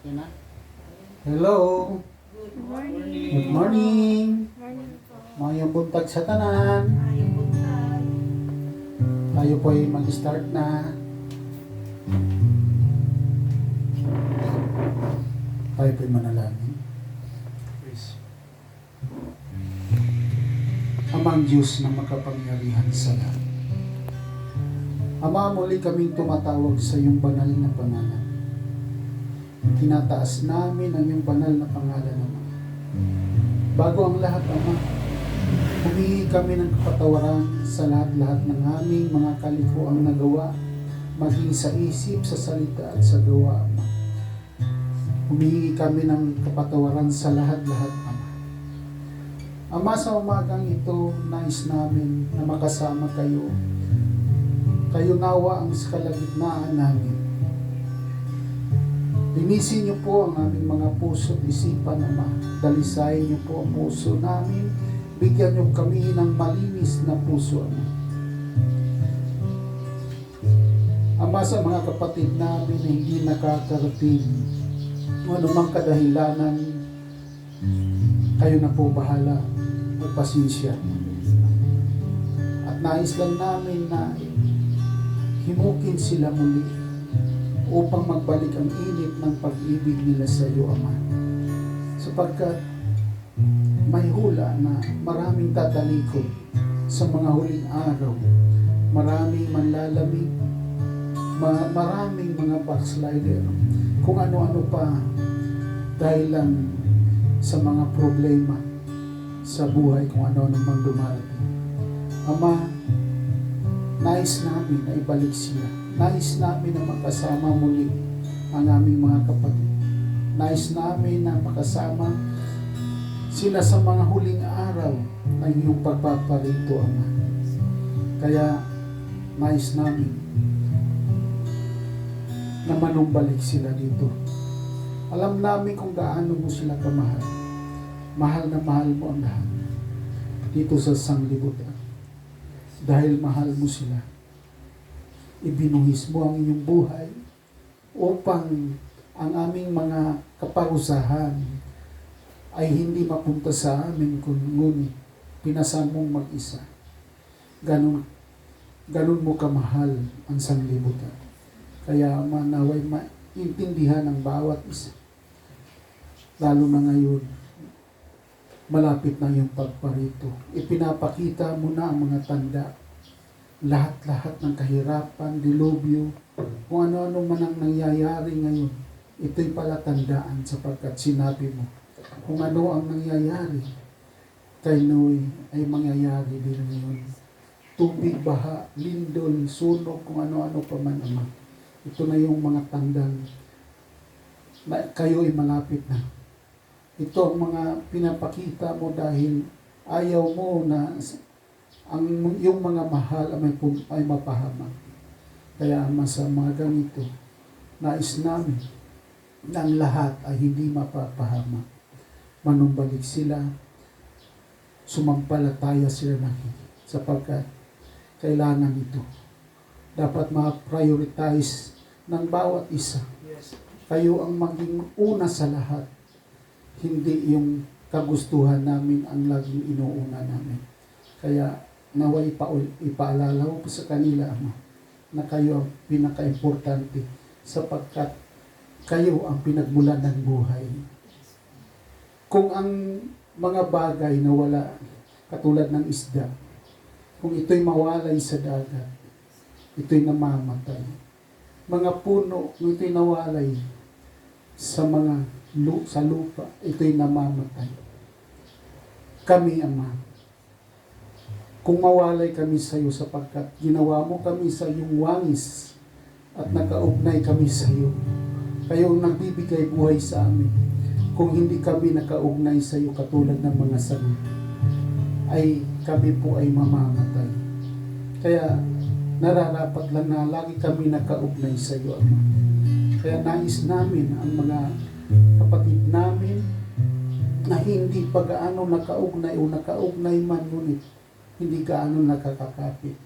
Okay na? Hello. Good morning. Good morning. Morning po. Mayong buntag sa tanan. Ayong buntag. Tayo po ay mag-start na. Tayo po ay manalangin. Please. Amang Diyos na makapangyarihan sa lahat. Ama, muli kaming tumatawag sa iyong banal na pangalan. Tinataas namin ang iyong banal na pangalan, Ama. Bago ang lahat, Ama, humingi kami ng kapatawaran sa lahat-lahat ng aming mga kalikuang nagawa, maging sa isip, sa salita at sa gawa, Ama. Humingi kami ng kapatawaran sa lahat-lahat, Ama. Ama, sa umagang ito, nais namin na makasama kayo. Kayo nawa ang kalagitnaan namin. Linisin niyo po ang aming mga puso at isipan, Ama. Dalisayin niyo po ang puso namin. Bigyan niyo kami ng malinis na puso, Ama. Ama, sa mga kapatid namin na hindi nakakarating, anumang kadahilanan, kayo na po bahala. Magpasensya. At nais lang namin na himukin sila muli upang magbalik ang init ng pag-ibig nila sa iyo, Ama. Sapagkat may hula na maraming tatalikod sa mga huling araw, maraming manlalamig, maraming mga backslider, kung ano-ano pa dahilan sa mga problema sa buhay, kung ano-ano mang dumarating. Ama, nais namin na ibalik sila. Nais namin na makasama muli ang aming mga kapatid. Nais namin na makasama sila sa mga huling araw ng iyong pagpaparito, Ama. Kaya nais namin na manumbalik sila dito. Alam namin kung gaano mo sila kamahal. Mahal na mahal mo ang lahat dito sa sanglibutan. Dahil mahal mo sila, ibinuhis mo ang inyong buhay upang ang aming mga kaparusahan ay hindi mapunta sa amin, ngunit pinasan mong mag-isa. Ganun mo kamahal ang sanglibutan. Kaya manaway maintindihan ng bawat isa. Lalo na ngayon, malapit na yung pagparito. Ipinapakita mo na ang mga tanda. Lahat-lahat ng kahirapan, dilubyo, kung ano-ano man ang nangyayari ngayon, ito'y palatandaan sapagkat sinabi mo, kung ano ang nangyayari kay Noe ay mangyayari din ngayon. Tubig, baha, lindol, sunog, kung ano-ano pa man, Ama. Ito na yung mga tandang na kayo ay malapit na. Ito ang mga pinapakita mo dahil ayaw mo na ang yung mga mahal ay mapahamak. Kaya sa mga ganito, nais namin na ang lahat ay hindi mapapahamak. Manumbalik sila, sumampalataya sila na sapagkat kailangan ito. Dapat ma-prioritize ng bawat isa. Kayo ang maging una sa lahat. Hindi yung kagustuhan namin ang laging inuuna namin. Kaya naway ipaalala ko sa kanila, Ama, na kayo ang pinaka-importante sapagkat kayo ang pinagmulan ng buhay. Kung ang mga bagay na wala, katulad ng isda, kung ito'y mawalay sa dagat, ito'y namamatay. Mga puno, kung ito'y nawalay sa sa lupa, ito'y namamatay. Kami, Ama, kung mawalay kami sa iyo sapagkat ginawa mo kami sa iyong wangis at nakaugnay kami sa iyo. Kayo ang nagbibigay buhay sa amin. Kung hindi kami nakaugnay sa iyo katulad ng mga sanga, ay kami po ay mamamatay. Kaya nararapat lang na lagi kami nakaugnay sa iyo, Ama. Kaya nais namin ang mga kapatid namin na hindi pa gaano nakaugnay o nakaugnay man, ngunit hindi gaano nakakakapit.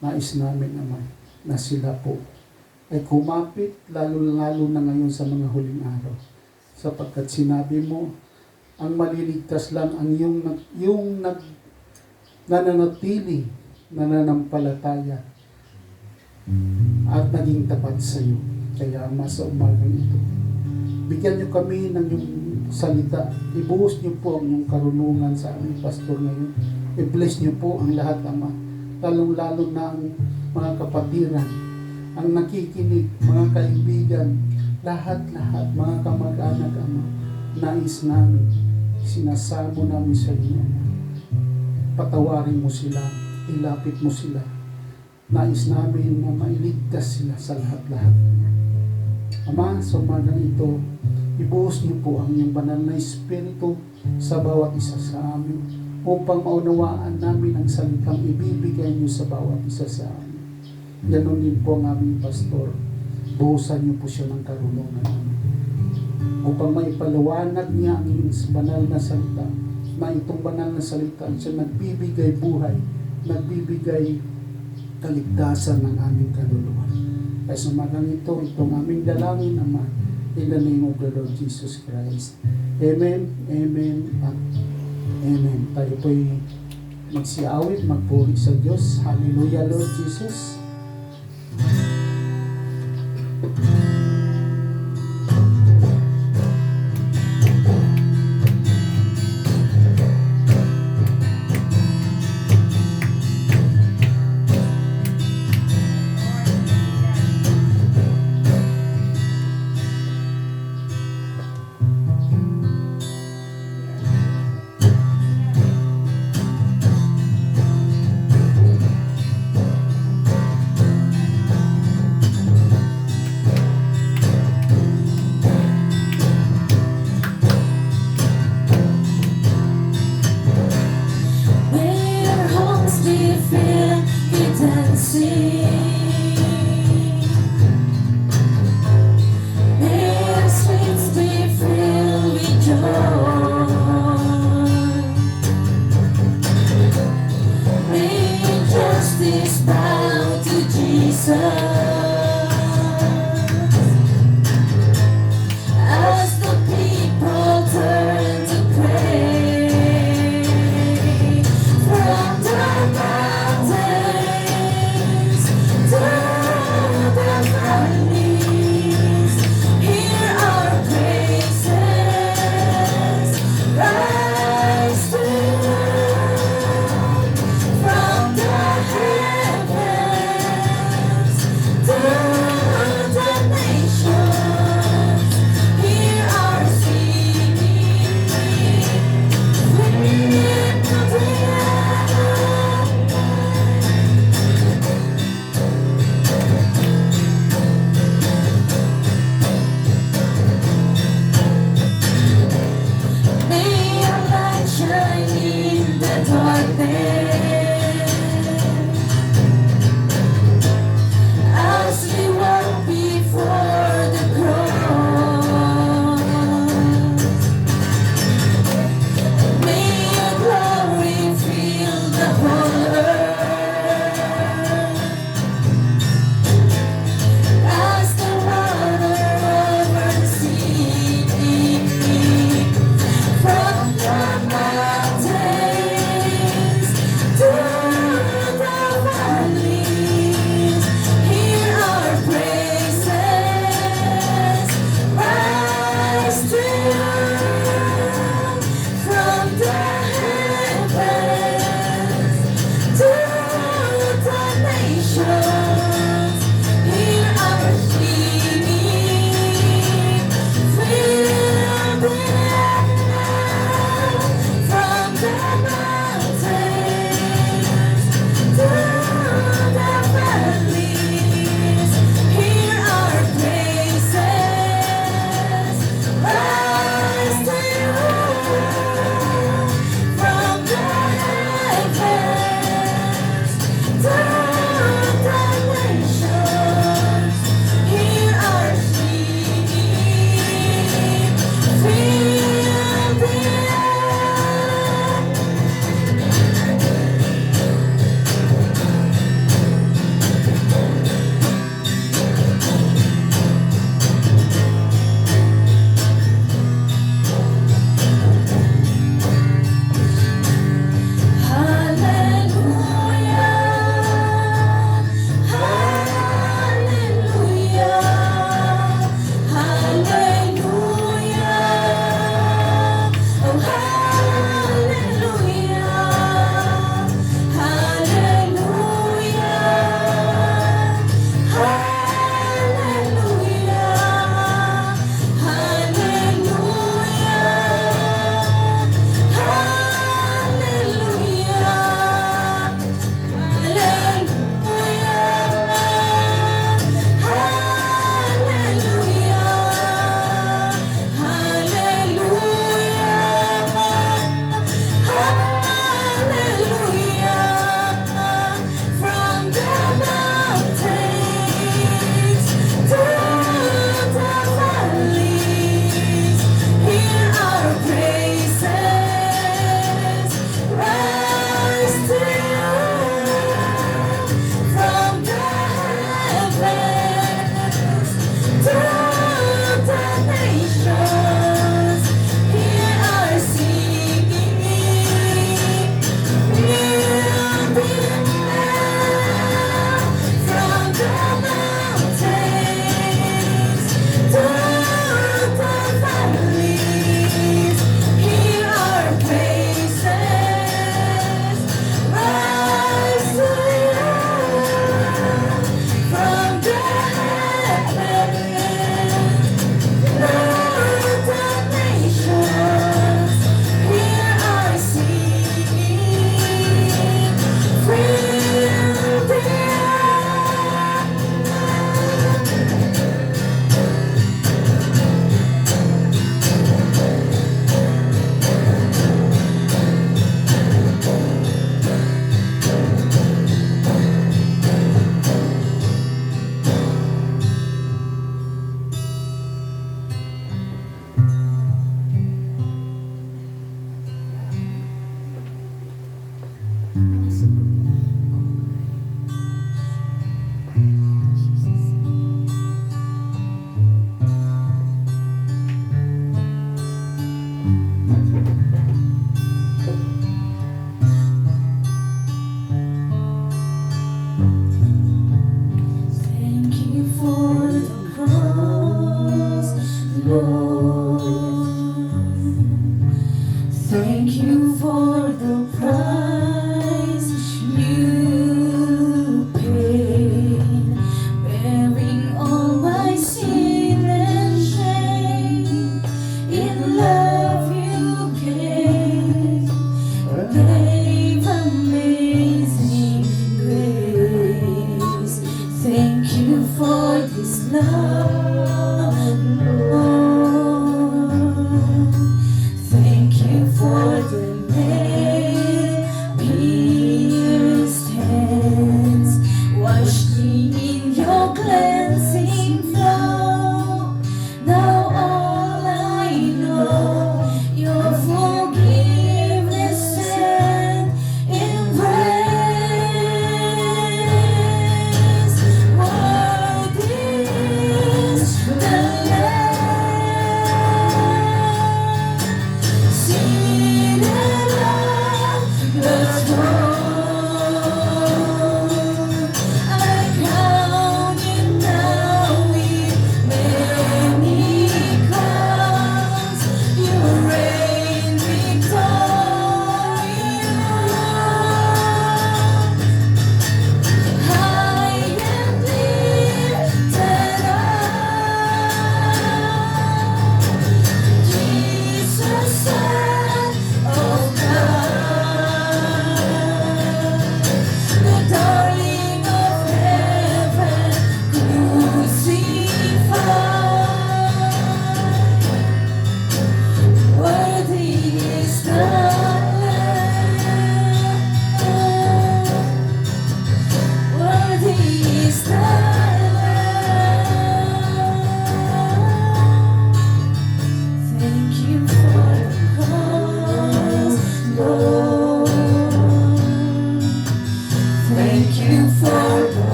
Nais namin naman na sila po ay kumapit, lalo-lalo na ngayon sa mga huling araw. Sapagkat sinabi mo, ang maliligtas lang ang yung nananatili, nananampalataya, at naging tapat sa iyo. Kaya Ama, sa umagang ito, bigyan niyo kami ng yung salita. Ibuhos niyo po ang yung karunungan sa aming pastor ngayon. I-bless niyo po ang lahat, Ama. Lalong-lalo na ang mga kapatiran, ang nakikinig, mga kaibigan, lahat-lahat, mga kamag-anak, Ama. Nais namin, sinasamo namin sa inyo, Ama. Patawarin mo sila, ilapit mo sila. Nais namin na mailigtas sila sa lahat-lahat. Ama, sa umagang ito, ibuhos niyo po ang iyong banal na Espiritu sa bawat isa sa amin upang maunawaan namin ang salitang ibibigay niyo sa bawat isa sa amin. Ganon din po ang aming pastor. Buhusan niyo po siya ng karunungan namin upang maipaliwanag niya ang iyong banal na salita, na itong banal na salita siya nagbibigay buhay, nagbibigay kaligtasan ng aming kaluluwa. Kaya sa umagang ito, itong aming dalangin, Ama, in the name of the Lord Jesus Christ. Amen, amen, at amen. Tayo po'y magsiawit, magpuri sa Diyos. Hallelujah, Lord Jesus. Lord. Thank you for the price you paid, bearing all my sin and shame. In love you gave amazing grace. Thank you for this love, Lord.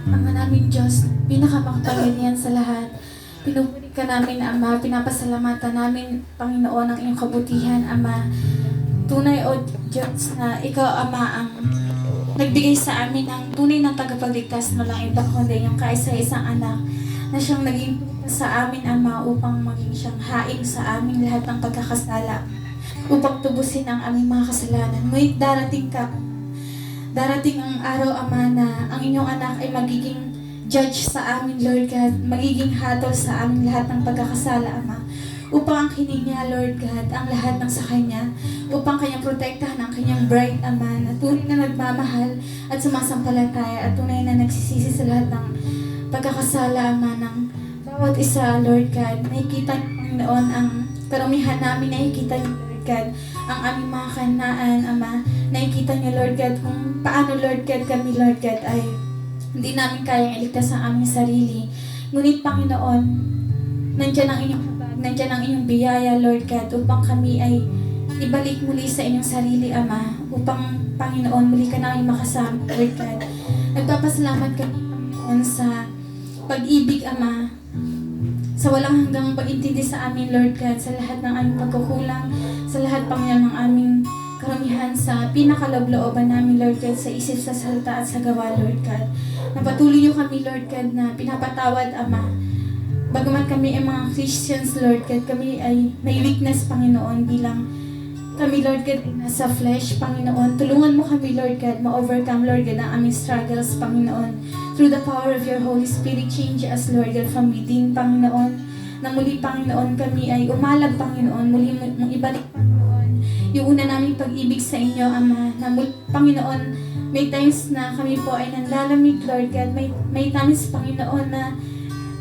Ama namin Diyos, pinakamakapangyarihan sa lahat. Pinupuri ka namin, Ama. Pinapasalamatan namin, Panginoon, ang iyong kabutihan, Ama. Tunay, O Diyos, na Ikaw, Ama, ang nagbigay sa amin ng tunay na tagapagligtas mo lang iba kundi yung kaisa-isang anak na siyang naging sa amin, Ama, upang maging siyang haing sa aming lahat ng pagkakasala, upang tubusin ang aming mga kasalanan. Ngunit darating ang araw, Ama, na ang inyong anak ay magiging judge sa amin, Lord God, magiging hatol sa amin lahat ng pagkakasala, Ama, upang ang kinig niya, Lord God, ang lahat ng sa Kanya, upang Kanyang protektahan ang Kanyang bride, Ama, na tunay na nagmamahal at sumasampalataya at tunay na nagsisisi sa lahat ng pagkakasala, Ama, ng bawat isa, Lord God. Nakikita niyo, Panginoon, ang karamihan namin, nakikita niyo, Lord God, ang aming mga kanaan, Ama. Nakikita niyo, Lord God, kung paano, Lord God, kami, Lord God, ay hindi namin kayang iligtas ang aming sarili. Ngunit, Panginoon, nandiyan ang inyong habag, nandiyan ang inyong biyaya, Lord God, upang kami ay ibalik muli sa inyong sarili, Ama, upang, Panginoon, muli ka namin makasama, Lord God. Nagpapasalamat kami, Panginoon, sa pag-ibig, Ama, sa walang hanggang pag-intindi sa amin, Lord God, sa lahat ng aming pagkukulang, sa lahat, Panginoon, ng aming karamihan sa pinakalob-looban namin, Lord God, sa isip, sa salita at sa gawa, Lord God. Napatuloy niyo kami, Lord God, na pinapatawad, Ama. Bagamat kami ay mga Christians, Lord God, kami ay may weakness, Panginoon, bilang kami, Lord God, ay nasa flesh, Panginoon. Tulungan mo kami, Lord God, ma-overcome, Lord God, ang aming struggles, Panginoon. Through the power of your Holy Spirit, change us, Lord God, from within, Panginoon. Na muli, Panginoon, kami ay umalag, Panginoon. Muli mong ibalik, Panginoon, yung una naming pag-ibig sa inyo, Ama. Na muli, Panginoon, may times na kami po ay nanlalamig, Lord God. May times, Panginoon, na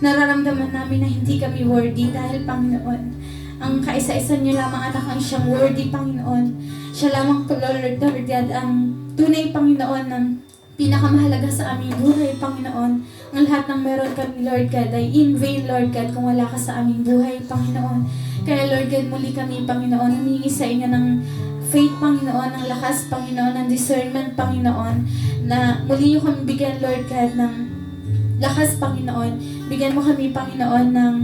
nararamdaman namin na hindi kami worthy dahil, Panginoon, ang kaisa-isa niyo lamang anak ang siyang worthy, Panginoon. Siya lamang po, Lord God, ang tunay, Panginoon, ng pinakamahalaga sa aming buhay, Panginoon. Ang lahat ng meron kami, Lord God, ay in vain, Lord God, kung wala ka sa aming buhay, Panginoon. Kaya, Lord God, muli kami, Panginoon, humingi sa inyo ng faith, Panginoon, ng lakas, Panginoon, ng discernment, Panginoon, na muli niyo kami bigyan, Lord God, ng lakas, Panginoon. Bigyan mo kami, Panginoon, ng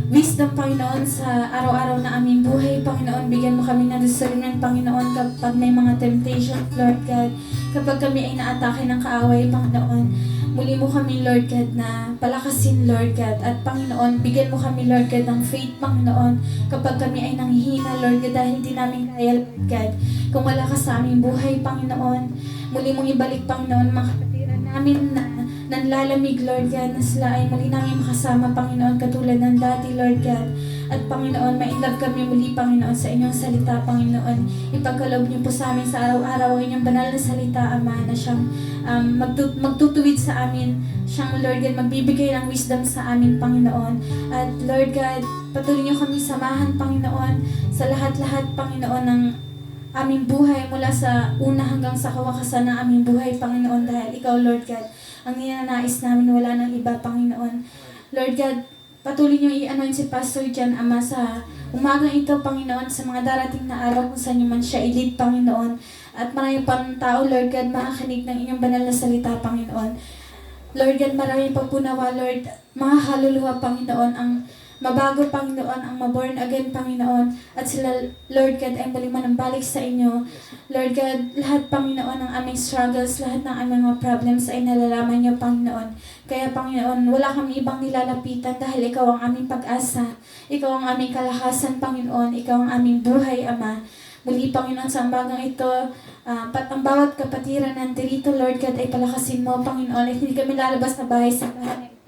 wisdom, Panginoon, sa araw-araw na aming buhay, Panginoon. Bigyan mo kami ng discernment, Panginoon, kapag may mga temptation, Lord God. Kapag kami ay naatake ng kaaway, Panginoon. Muli mo kami, Lord God, na palakasin, Lord God. At Panginoon, bigyan mo kami, Lord God, ng faith, Panginoon. Kapag kami ay nanghihina, Lord God, dahil hindi namin kaya, Lord God. Kung wala ka sa aming buhay, Panginoon. Muli mong ibalik, Panginoon, mga kapatiran namin na nanlalamig, Lord God, na sila ay muli namin makasama, Panginoon, katulad ng dati, Lord God. At Panginoon, ma-inlove kami muli, Panginoon, sa inyong salita, Panginoon. Ipagkaloob niyo po sa amin sa araw-araw ang inyong banal na salita, Ama, na siyang magtutuwid sa amin. Siyang, Lord God, magbibigay ng wisdom sa amin, Panginoon. At Lord God, patuloy niyo kami samahan, Panginoon, sa lahat-lahat, Panginoon, ng aming buhay mula sa una hanggang sa kawakasan ng aming buhay, Panginoon, dahil Ikaw, Lord God, ang ninanais namin, wala ng iba, Panginoon. Lord God, patuloy niyo i-anoint si Pastor Jan, Ama, sa umagang ito, Panginoon, sa mga darating na araw kung saan niyo man siya i-lead, Panginoon. At maraming pang tao, Lord God, makakinig ng inyong banal na salita, Panginoon. Lord God, maraming pagpunawa, Lord, mga kaluluwa, Panginoon, ang mabago, Panginoon, ang maborn again, Panginoon, at sila, Lord God, ay muli manambalik sa inyo. Lord God, lahat, Panginoon, ng aming struggles, lahat ng aming mga problems ay nalalaman niyo, Panginoon. Kaya, Panginoon, wala kami ibang nilalapitan dahil Ikaw ang aming pag-asa. Ikaw ang aming kalakasan, Panginoon. Ikaw ang aming buhay, Ama. Muli, Panginoon, sa ambagang ito, ang bawat kapatiran nandito, Lord God, ay palakasin mo, Panginoon. At hindi kami lalabas na bahay sa bahay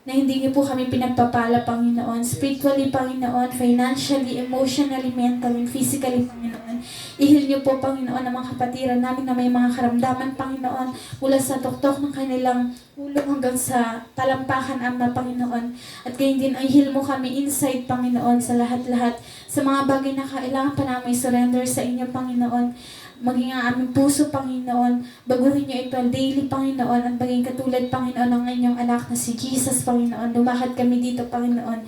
na hindi niyo po kami pinagpapala, Panginoon. Spiritually, Panginoon, financially, emotionally, mentally, physically, Panginoon. I-heal niyo po, Panginoon, ang mga kapatiran namin na may mga karamdaman, Panginoon, mula sa tuktok ng kanilang ulo hanggang sa talampakan, Ama, Panginoon. At gayon din, i-heal mo kami inside, Panginoon, sa lahat-lahat, sa mga bagay na kailangan pa namin surrender sa inyo, Panginoon. Maging ang aming puso, Panginoon. Baguhin niyo ito daily, Panginoon. At maging katulad, Panginoon, ng inyong anak na si Jesus, Panginoon. Lumakad kami dito, Panginoon,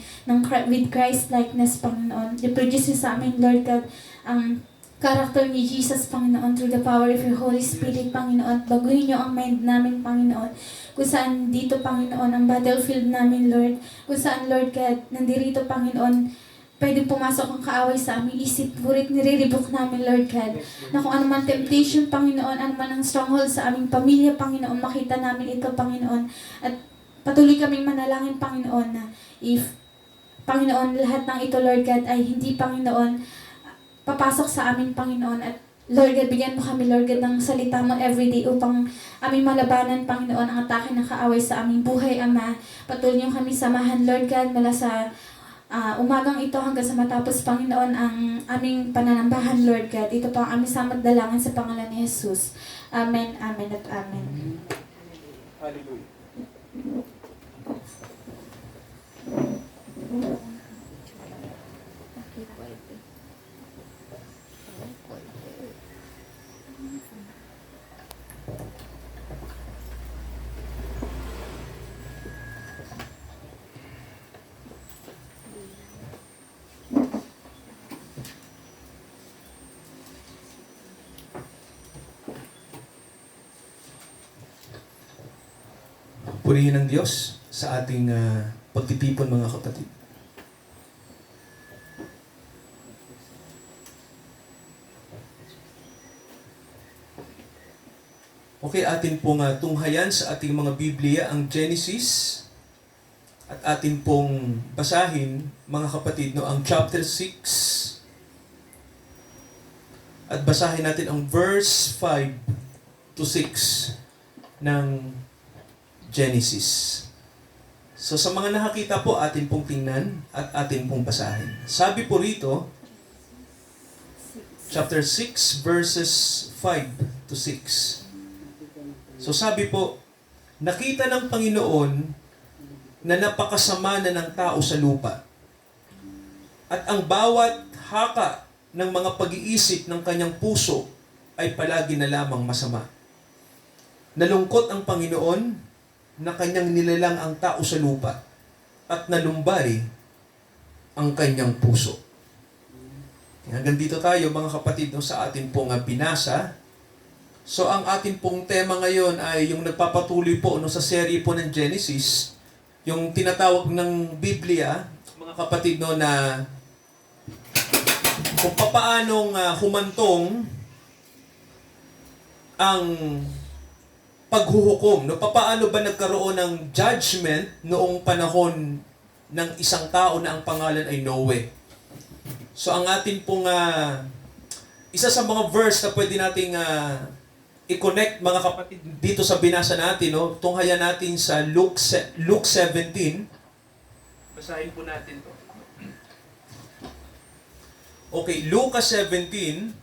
with Christ-likeness, Panginoon. I-produce niyo sa amin, Lord God, ang character ni Jesus, Panginoon, through the power of your Holy Spirit, Panginoon. Baguhin niyo ang mind namin, Panginoon. Kung saan dito, Panginoon, ang battlefield namin, Lord. Kung saan, Lord God, nandirito, Panginoon, pwedeng pumasok ang kaaway sa aming isip. Ngunit nire-rebuke namin, Lord God, na kung ano man temptation, Panginoon, ano man ang stronghold sa aming pamilya, Panginoon, makita namin ito, Panginoon. At patuloy kaming manalangin, Panginoon, na if, Panginoon, lahat ng ito, Lord God, ay hindi, Panginoon, papasok sa amin, Panginoon. At Lord God, bigyan mo kami, Lord God, ng salita mo everyday upang aming malabanan, Panginoon, ang atake ng kaaway sa aming buhay, Ama. Patuloy niyo kami samahan, Lord God, mula sa umagang ito hanggang sa matapos, Panginoon, ang aming pananambahan, Lord God. Ito po ang aming samad dalangin sa pangalan ni Jesus. Amen, amen, at amen. Hallelujah. Purihin ng Diyos sa ating pagtitipon, mga kapatid. Okay, atin pong tunghayan sa ating mga Biblia ang Genesis at atin pong basahin, mga kapatid, no, ang chapter 6 at basahin natin ang verse 5 to 6 ng Genesis. So sa mga nakakita po, atin pong tingnan at atin pong basahin. Sabi po rito, chapter 6 verses 5 to 6. So sabi po, nakita ng Panginoon na napakasama na ng tao sa lupa. At ang bawat haka ng mga pag-iisip ng kanyang puso ay palagi na lamang masama. Nalungkot ang Panginoon na kanyang nilalang ang tao sa lupa at nalumbay ang kanyang puso. Hanggang dito tayo, mga kapatid, no, sa atin pong binasa. So ang atin pong tema ngayon ay yung nagpapatuloy po no, sa serye po ng Genesis, yung tinatawag ng Biblia, mga kapatid, no, na kung papaanong humantong ang paghuhukom. No? Papaano ba nagkaroon ng judgment noong panahon ng isang tao na ang pangalan ay Noe? So ang atin pong isa sa mga verse na pwede nating i-connect, mga kapatid, dito sa binasa natin, no? Tunghayan natin sa Luke 17. Basahin po natin to. Okay, Lucas 17.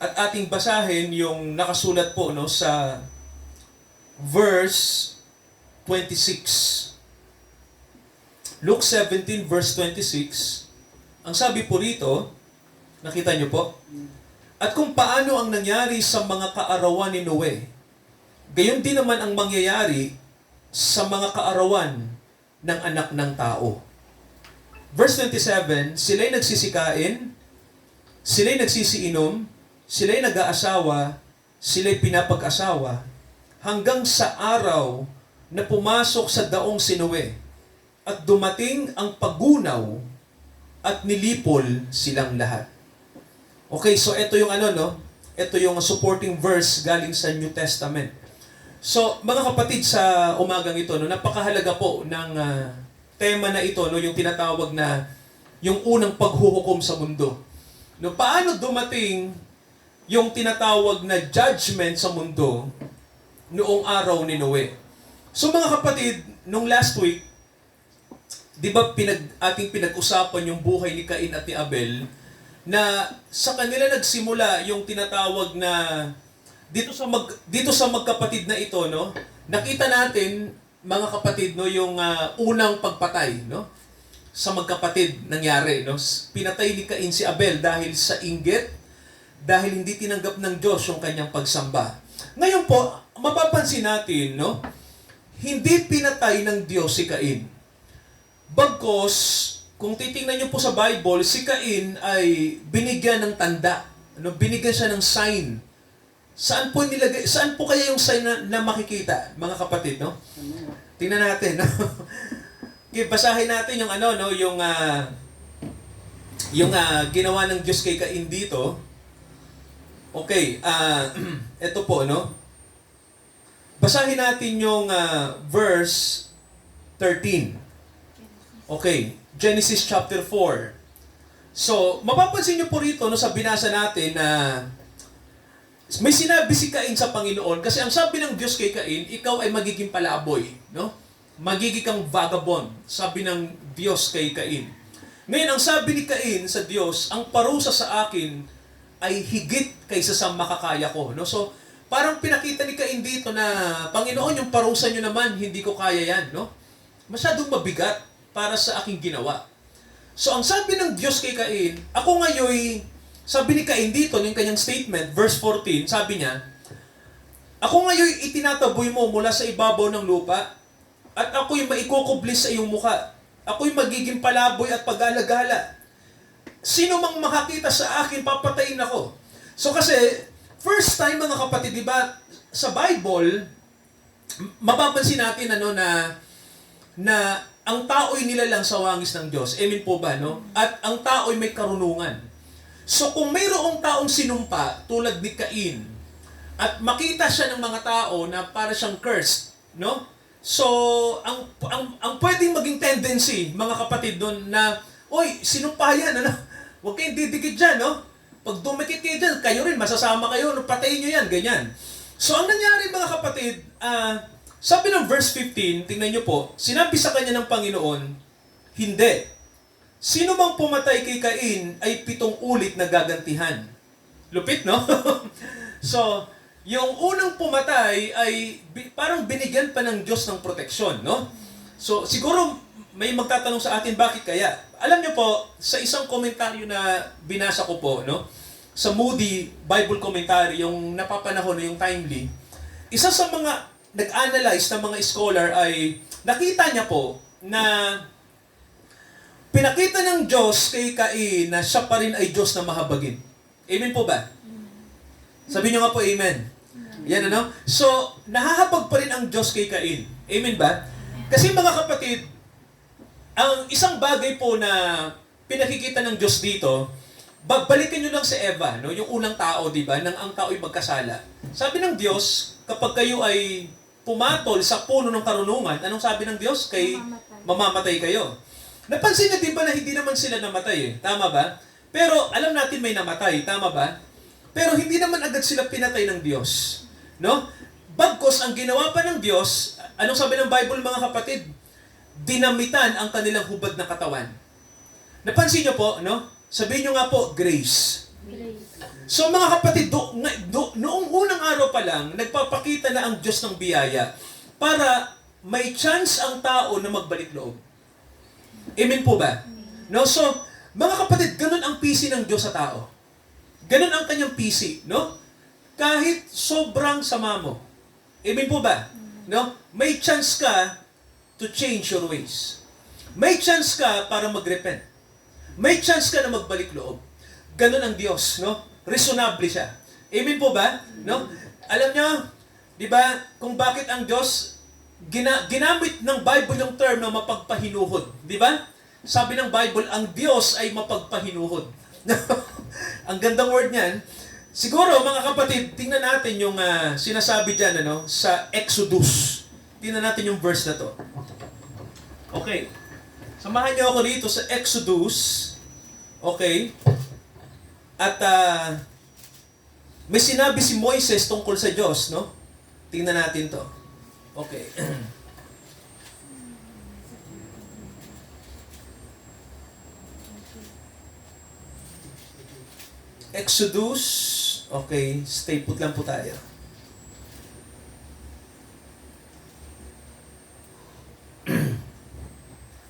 At ating basahin yung nakasulat po, no, sa verse 26. Luke 17 verse 26. Ang sabi po rito, nakita niyo po? At kung paano ang nangyari sa mga kaarawan ni Noe, gayon din naman ang mangyayari sa mga kaarawan ng anak ng tao. Verse 27, sila'y nagsisikain, sila'y nagsisiinom, sila'y nag-aasawa, sila'y pinapag-asawa, hanggang sa araw na pumasok sa daong si Noe, at dumating ang pagunaw at nilipol silang lahat. Okay, so ito yung ito yung supporting verse galing sa New Testament. So, mga kapatid, sa umagang ito, no, napakahalaga po ng tema na ito, no, yung tinatawag na yung unang paghuhukom sa mundo. No, paano dumating yung tinatawag na judgment sa mundo noong araw ni Noe? So mga kapatid, nung last week, di ba ating pinag-usapan yung buhay ni Cain at ni Abel, na sa kanila nagsimula yung tinatawag na dito sa magkapatid na ito, no? Nakita natin, mga kapatid, no, yung unang pagpatay, no? Sa magkapatid nangyari, no? Pinatay ni Cain si Abel dahil sa inggit, dahil hindi tinanggap ng Diyos yung kanyang pagsamba. Ngayon po, mapapansin natin, no? Hindi pinatay ng Diyos si Cain. Bagkos, kung titingnan niyo po sa Bible, si Cain ay binigyan ng tanda. Binigyan siya ng sign. Saan po kaya yung sign na makikita, mga kapatid, no? Tingnan natin, no? Okay, basahin natin yung ginawa ng Diyos kay Cain dito. Okay, ito po, no? Basahin natin yung verse 13. Okay, Genesis chapter 4. So, mapapansin niyo po rito, no, sa binasa natin na may sinabi si Cain sa Panginoon kasi ang sabi ng Diyos kay Cain, ikaw ay magiging palaboy, no? Magiging kang vagabond, sabi ng Diyos kay Cain. Ngayon, ang sabi ni Cain sa Diyos, ang parusa sa akin ay higit kaysa sa makakaya ko, no? So, parang pinakita ni Cain dito na, Panginoon, yung parusa niyo naman, hindi ko kaya yan, no? Masyadong mabigat para sa aking ginawa. So, ang sabi ng Diyos kay Cain, ako ngayon, sabi ni Cain dito, yung kanyang statement, verse 14, sabi niya, ako ngayon itinataboy mo mula sa ibabaw ng lupa, at ako'y maikukublis sa iyong muka. Ako'y magiging palaboy at pag-alagala. Sino mang makakita sa akin, papatayin ako. So kasi, first time mga kapatid, di ba, sa Bible, mapapansin natin na ang tao'y nilalang sa wangis ng Diyos. Amen po ba, no? At ang tao'y may karunungan. So kung mayroong taong sinumpa tulad ni Cain at makita siya ng mga tao na para siyang cursed, no? So ang pwedeng maging tendency, mga kapatid, doon na, oy, sinumpa yan, ano? Huwag kayong didikit dyan, no? Pag dumikit kayo dyan, kayo rin, masasama kayo, no? Patayin nyo yan, ganyan. So ang nangyari, mga kapatid, sabi ng verse 15, tingnan nyo po, sinabi sa kanya ng Panginoon, hindi. Sino mang pumatay kay Cain ay 7 ulit na gagantihan. Lupit, no? So, yung unang pumatay ay parang binigyan pa ng Diyos ng proteksyon, no? So, siguro may magtatanong sa atin, bakit kaya? Alam niyo po, sa isang komentaryo na binasa ko po, no? Sa Moody Bible Commentary, yung napapanahon, yung timely, isa sa mga nag-analyze ng mga scholar ay nakita niya po na pinakita ng Diyos kay Cain na siya pa rin ay Diyos na mahabagin. Amen po ba? Sabi niyo nga po, amen. Yan, ano? So, nahahabag pa rin ang Diyos kay Cain. Amen ba? Kasi mga kapatid, ang isang bagay po na pinakikita ng Diyos dito, balikan nyo lang si Eva, no? Yung unang tao, di ba? Nang ang tao ay magkasala. Sabi ng Diyos, kapag kayo ay pumatol sa puno ng karunungan, anong sabi ng Diyos? Mamamatay kayo. Napansin niyo din ba na hindi naman sila namatay eh? Tama ba? Pero alam natin may namatay, tama ba? Pero hindi naman agad sila pinatay ng Diyos. No? Bagkos ang ginawa pa ng Diyos, anong sabi ng Bible, mga kapatid? Dinamitan ang kanilang hubad na katawan. Napansin niyo po, no? Sabihin niyo nga po, grace. So mga kapatid, noong unang araw pa lang, nagpapakita na ang Diyos ng biyaya para may chance ang tao na magbalik loob. Amen po ba? No? So, mga kapatid, ganun ang PC ng Diyos sa tao. Ganun ang kanyang PC, no? Kahit sobrang sama mo. Amen po ba? No? May chance ka to change your ways. May chance ka para mag-repent. May chance ka na magbalik loob. Ganun ang Diyos, no? Reasonable siya. Amen po ba? No? Alam niyo, di ba, kung bakit ang Diyos ginamit ng Bible yung term na mapagpahinuhod. Di ba? Sabi ng Bible, ang Diyos ay mapagpahinuhod. Ang gandang word niyan. Siguro, mga kapatid, tingnan natin yung sinasabi dyan sa Exodus. Tingnan natin yung verse na to. Okay. Samahan niyo ako dito sa Exodus. Okay. At may sinabi si Moises tungkol sa Diyos, no? Tingnan natin to. Okay. Exodus. Okay, stay put lang po tayo.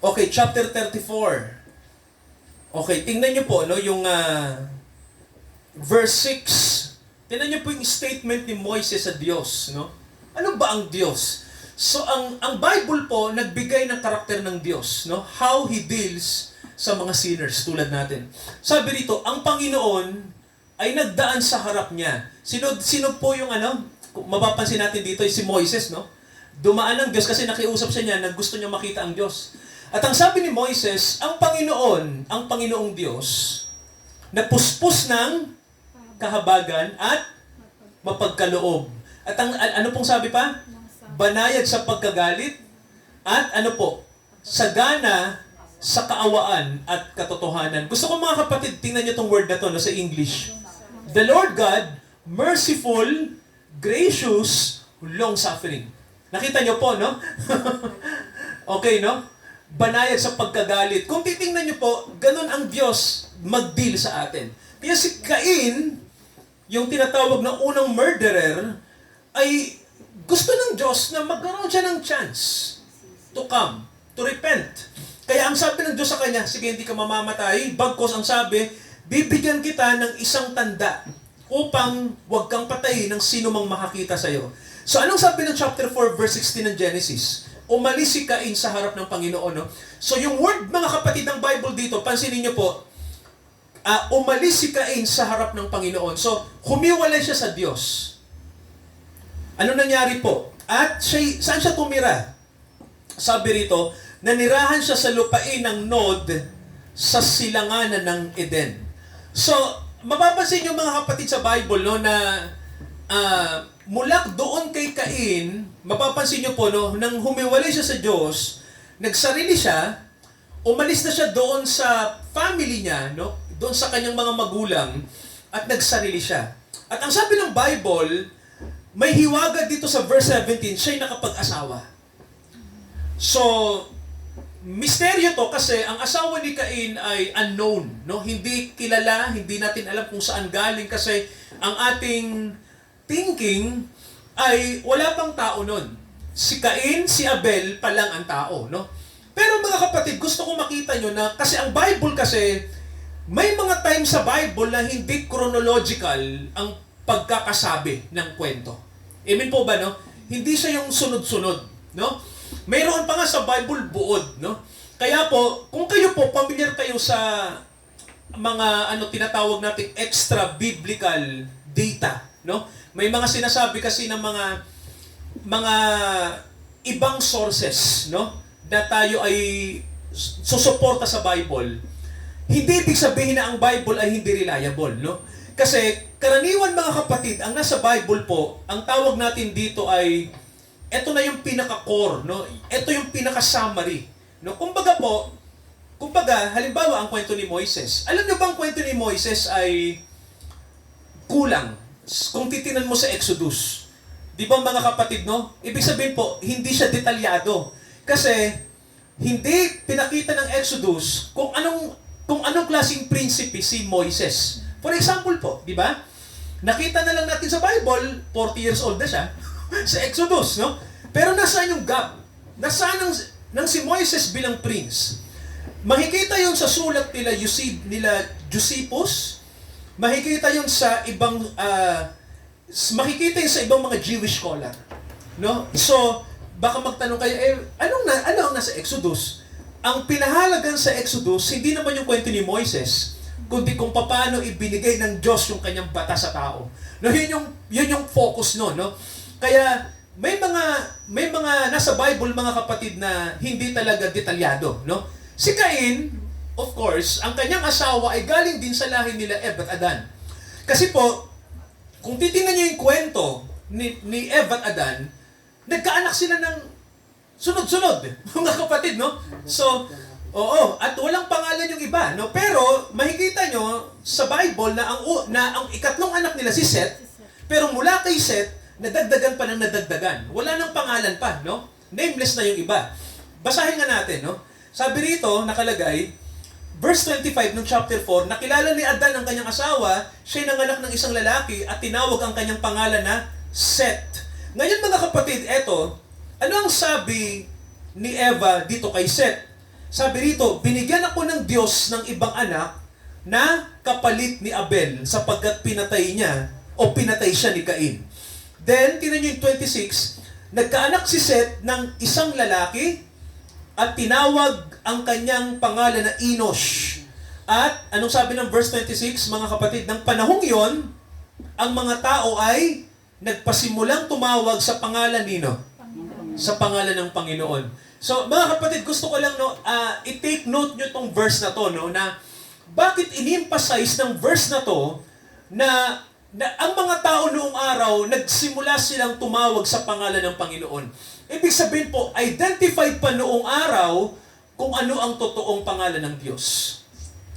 Okay, chapter 34. Okay, tingnan niyo po, no, yung verse 6. Tingnan niyo po yung statement ni Moises sa Diyos, no? Ano ba ang Diyos? So ang Bible po nagbigay ng karakter ng Diyos, no? How he deals sa mga sinners tulad natin. Sabi rito, ang Panginoon ay nagdaan sa harap niya. Sino po yung kung mapapansin natin dito ay si Moises, no? Dumaan ang Diyos kasi nakiusap siya niya na gusto niya makita ang Diyos. At ang sabi ni Moises, ang Panginoong Diyos, na puspos ng kahabagan at mapagkaloob. At ano pong sabi pa? Banayad sa pagkagalit at sagana sa kaawaan at katotohanan. Gusto ko mga kapatid, tingnan niyo tong word na to sa English. The Lord God, merciful, gracious, long-suffering. Nakita niyo po, no? Okay, no? Banayad sa pagkagalit. Kung titingnan niyo po, ganun ang Diyos mag-deal sa atin. Kaya si Cain, yung tinatawag na unang murderer, ay gusto ng Diyos na magkaroon siya ng chance to come, to repent. Kaya ang sabi ng Diyos sa kanya, sige, hindi ka mamamatay. Bagkos ang sabi, bibigyan kita ng isang tanda upang huwag kang patayin ng sino mang makakita sa'yo. So anong sabi ng chapter 4, verse 16 ng Genesis? Umalis si Cain sa harap ng Panginoon. No? So yung word, mga kapatid ng Bible dito, pansinin niyo po, umalis si Cain sa harap ng Panginoon. So humiwalay siya sa Diyos. Ano nangyari po? At saan siya tumira? Sabi rito, nanirahan siya sa lupain ng Nod sa silanganan ng Eden. So, mapapansin niyo mga kapatid sa Bible, no, na mula doon kay Cain, mapapansin niyo po, no, nang humiwalay siya sa Diyos, nagsarili siya, umalis na siya doon sa family niya, no, doon sa kanyang mga magulang, at nagsarili siya. At ang sabi ng Bible, may hiwaga dito sa verse 17, siya'y nakapag-asawa. So, misteryo to kasi ang asawa ni Cain ay unknown, no? Hindi kilala, hindi natin alam kung saan galing kasi ang ating thinking ay wala pang tao nun. Si Cain, si Abel pa lang ang tao, no? Pero mga kapatid, gusto ko makita nyo na kasi ang Bible kasi may mga times sa Bible na hindi chronological ang pagkakasabi ng kwento. Amen po ba, no? Hindi siya yung sunod-sunod, no? Mayroon pa nga sa Bible buod, no? Kaya po, kung kayo po familiar kayo sa mga tinatawag nating extra biblical data, no? May mga sinasabi kasi ng mga ibang sources, no? Na tayo ay susuporta sa Bible. Hindi ibig sabihin na ang Bible ay hindi reliable, no? Kasi karaniwan mga kapatid, ang nasa Bible po, ang tawag natin dito ay ito na yung pinaka-core, no? Ito yung pinaka-summary, no? Kumbaga, halimbawa ang kwento ni Moises. Alam niyo ba ang kwento ni Moises ay kulang kung titinan mo sa Exodus. Di ba mga kapatid, no? Ibig sabihin po, hindi siya detalyado. Kasi hindi pinakita ng Exodus kung anong klaseng prinsipe si Moises. For example po, di ba? Nakita na lang natin sa Bible, 40 years old na siya, sa Exodus, no? Pero nasaan yung gap? Nasaan ng si Moises bilang prince? Makikita yun sa sulat nila Josephus, makikita yun sa ibang mga Jewish scholar, no? So, baka magtanong kayo, ano ang nasa Exodus? Ang pinahalagan sa Exodus, hindi naman yung kwento ni Moises, kundi kung paano ibinigay ng Diyos yung kanyang batas sa tao. No, yun yung focus no. Kaya may mga nasa Bible mga kapatid na hindi talaga detalyado, no? Si Cain, of course, ang kanyang asawa ay galing din sa lahi nila Eva at Adan. Kasi po, kung titingnan niyo yung kwento ni Eva at Adan, nagkaanak sila ng sunod-sunod, mga kapatid, no? So, oo, at walang pangalan yung iba, no? Pero makikita nyo sa Bible na ang ikatlong anak nila si Seth, pero mula kay Seth, nadagdagan pa ng nadagdagan. Wala nang pangalan pa, no? Nameless na yung iba. Basahin nga natin, no? Sabi rito, nakalagay, verse 25 ng chapter 4, nakilala ni Adan ang kanyang asawa, siya'y nanganak ng isang lalaki at tinawag ang kanyang pangalan na Seth. Ngayon mga kapatid, eto, ano ang sabi ni Eva dito kay Seth? Sabi rito, binigyan ako ng Diyos ng ibang anak na kapalit ni Abel sapagkat pinatay siya ni Cain. Then, tinan nyo yung 26, nagkaanak si Seth ng isang lalaki at tinawag ang kanyang pangalan na Enosh. At anong sabi ng verse 26, mga kapatid, ng panahong yon, ang mga tao ay nagpasimulang tumawag sa pangalan nino, sa pangalan ng Panginoon. So, mga kapatid, gusto ko lang i-take note nyo tong verse na to, no, na bakit in-emphasize ng verse na to na ang mga tao noong araw, nagsimula silang tumawag sa pangalan ng Panginoon. Ibig sabihin po, identified pa noong araw kung ano ang totoong pangalan ng Diyos.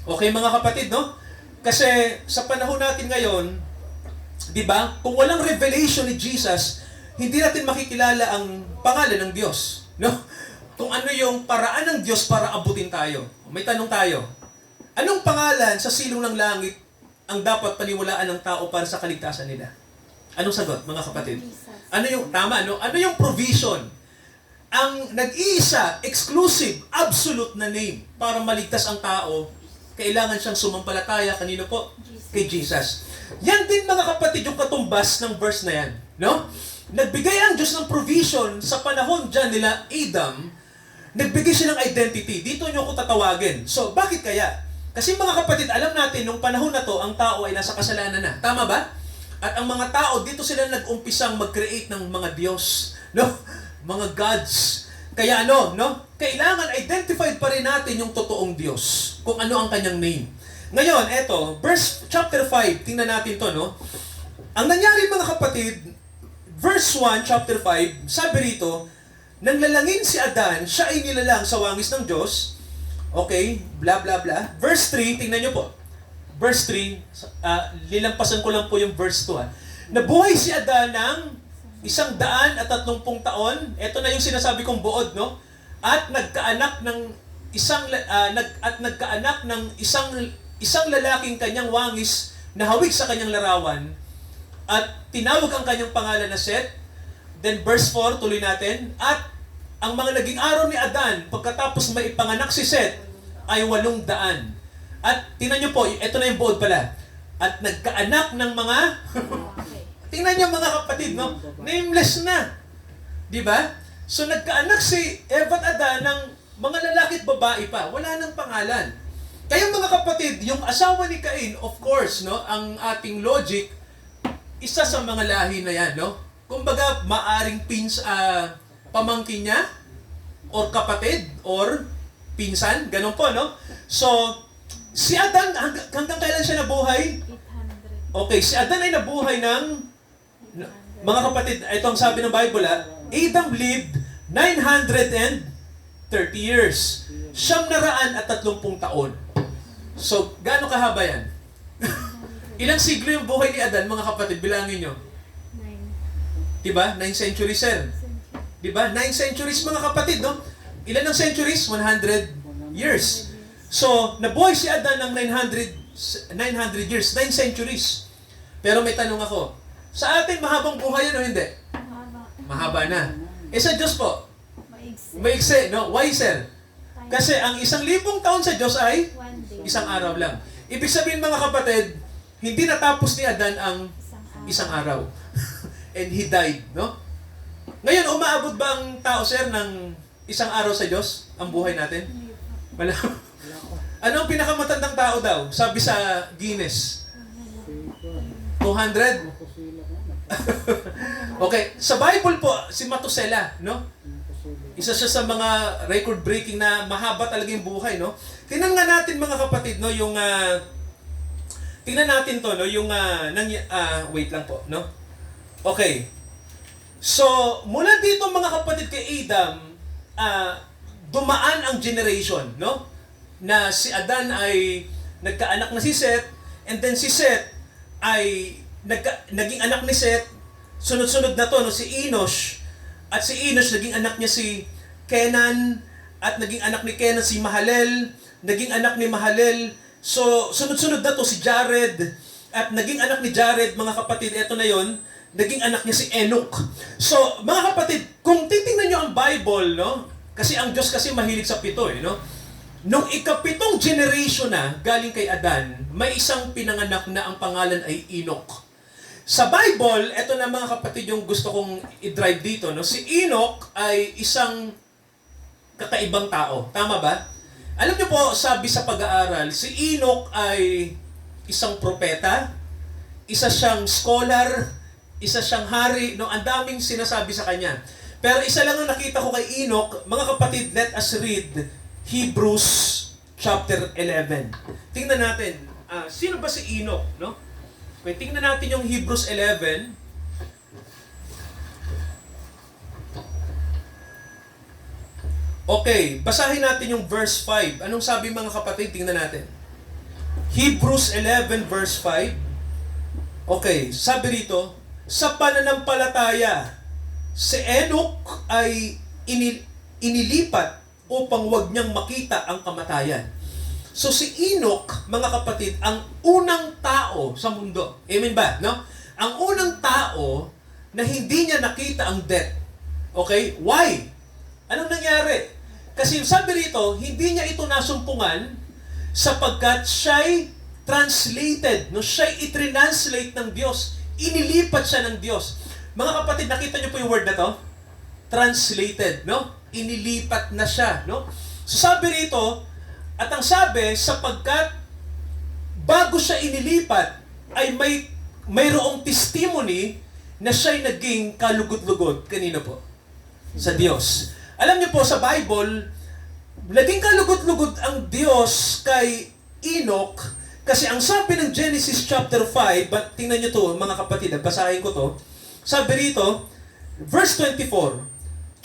Okay, mga kapatid, no? Kasi sa panahon natin ngayon, di ba, kung walang revelation ni Jesus, hindi natin makikilala ang pangalan ng Diyos. No? Kung ano yung paraan ng Diyos para abutin tayo. May tanong tayo. Anong pangalan sa silong ng langit ang dapat paniwalaan ng tao para sa kaligtasan nila? Anong sagot, mga kapatid? Ano yung, tama, no? Ano yung provision? Ang nag-iisa, exclusive, absolute na name para maligtas ang tao, kailangan siyang sumampalataya, kanino po? Kay Jesus. Yan din, mga kapatid, yung katumbas ng verse na yan. No? Nagbigay ang Diyos ng provision sa panahon dyan nila Adam, nagbigay siya ng identity. Dito nyo ako tatawagin. So, bakit kaya? Kasi mga kapatid, alam natin, nung panahon na to, ang tao ay nasa kasalanan na. Tama ba? At ang mga tao, dito sila nag-umpisang mag-create ng mga Diyos. No? Mga gods. Kaya no? Kailangan identified pa rin natin yung totoong Diyos. Kung ano ang kanyang name. Ngayon, eto, chapter 5, tingnan natin to, no? Ang nangyari, mga kapatid, verse 1, chapter 5, sabi rito, nang lalangin si Adan, siya ay nilalang sa wangis ng Diyos. Okay, blah, blah, blah. Verse 3, tingnan nyo po. Verse 3, lilampasan ko lang po yung verse 2. Nabuhay si Adan ng 130 taon. Ito na yung sinasabi kong buod, no? At nagkaanak ng isang lalaking kanyang wangis na hawig sa kanyang larawan. At tinawag ang kanyang pangalan na Seth. Then verse 4, tuloy natin. At ang mga naging araw ni Adan, pagkatapos may ipanganak si Seth, ay 800. At tingnan nyo po, ito na yung buod pala. At nagkaanak ng mga, tingnan nyo mga kapatid, no? Nameless na. Di ba? So nagkaanak si Eva at Adan ng mga lalaki at babae pa. Wala nang pangalan. Kaya mga kapatid, yung asawa ni Cain, of course, no? Ang ating logic, isa sa mga lahi na yan, no? Kumbaga, maaring pamangkin niya, or kapatid, or pinsan, ganun po, no? So, si Adan, hanggang kailan siya nabuhay? 800. Okay, si Adan ay nabuhay ng, mga kapatid, ito ang sabi ng Bible, Adam lived 930 years. 930 taon. So, gaano kahaba yan? Ilang siglo yung buhay ni Adan, mga kapatid, bilangin nyo. 9. Diba? 9 centuries, sir. Diba? 9 centuries, mga kapatid, no? Ilan ang centuries? 100 years. So, nabuhay si Adan ng 900 years, 9 centuries. Pero may tanong ako, sa atin, mahabang buhay yan o hindi? Mahaba na. Sa Diyos po, maigsi, no? Why, sir? Kasi ang 1,000 taon sa Diyos ay One day. isang araw lang. Ibig sabihin, mga kapatid, hindi natapos ni Adan ang isang araw. And he died, no? Ngayon, umaabot ba ang tao, sir, ng isang araw sa Diyos? Ang buhay natin? Wala. Ano ang pinakamatandang tao daw? Sabi sa Guinness. 200? Okay. Sa Bible po, si Matusela, no? Isa siya sa mga record-breaking na mahaba talaga yung buhay, no? Tingnan nga natin, mga kapatid, no, yung tingnan natin to, no, yung wait lang po, no? Okay. So, mula dito, mga kapatid, kay Adam, dumaan ang generation, no? Na si Adan ay nagkaanak na si Seth, and then si Seth ay naging anak ni Seth. Sunod-sunod na to, no, si Enosh. At si Enosh, naging anak niya si Kenan, at naging anak ni Kenan si Mahalel, naging anak ni Mahalel. So, sunod-sunod na to si Jared, at naging anak ni Jared, mga kapatid, eto na yon, naging anak niya si Enoch. So, mga kapatid, kung titingnan nyo ang Bible, no, kasi ang Diyos kasi mahilig sa pito, no? Nung ikapitong generation na, galing kay Adan, may isang pinanganak na ang pangalan ay Enoch. Sa Bible, eto na mga kapatid yung gusto kong i-drive dito, no? Si Enoch ay isang kakaibang tao. Tama ba? Alam niyo po, sabi sa pag-aaral, si Enoch ay isang propeta, isa siyang scholar, isa siyang hari, no? Ang daming sinasabi sa kanya. Pero isa lang ang nakita ko kay Enoch, mga kapatid, let us read Hebrews chapter 11. Tingnan natin, sino ba si Enoch, no? Okay, tingnan natin yung Hebrews 11. Okay, basahin natin yung verse 5. Anong sabi mga kapatid? Tingnan natin. Hebrews 11 verse 5. Okay, sabi rito, sa pananampalataya, si Enoch ay inilipat upang wag niyang makita ang kamatayan. So si Enoch, mga kapatid, ang unang tao sa mundo. Amen ba? No? Ang unang tao na hindi niya nakita ang death. Okay? Why? Anong nangyari? Kasi sabi rito, hindi niya ito nasumpungan sapagkat siya'y translated, no? Siya'y itranslate ng Diyos. Inilipat siya ng Diyos. Mga kapatid, nakita niyo po yung word na to? Translated, no? Inilipat na siya, no? So sabi rito, at ang sabi, sapagkat bago siya inilipat, ay mayroong testimony na siya'y naging kalugod-lugod. Kanino po? Sa Diyos. Alam niyo po, sa Bible, naging kalugod-lugod ang Diyos kay Enoch kasi ang sabi ng Genesis chapter 5, tingnan niyo to mga kapatid, basahin ko to. Sabi rito, verse 24,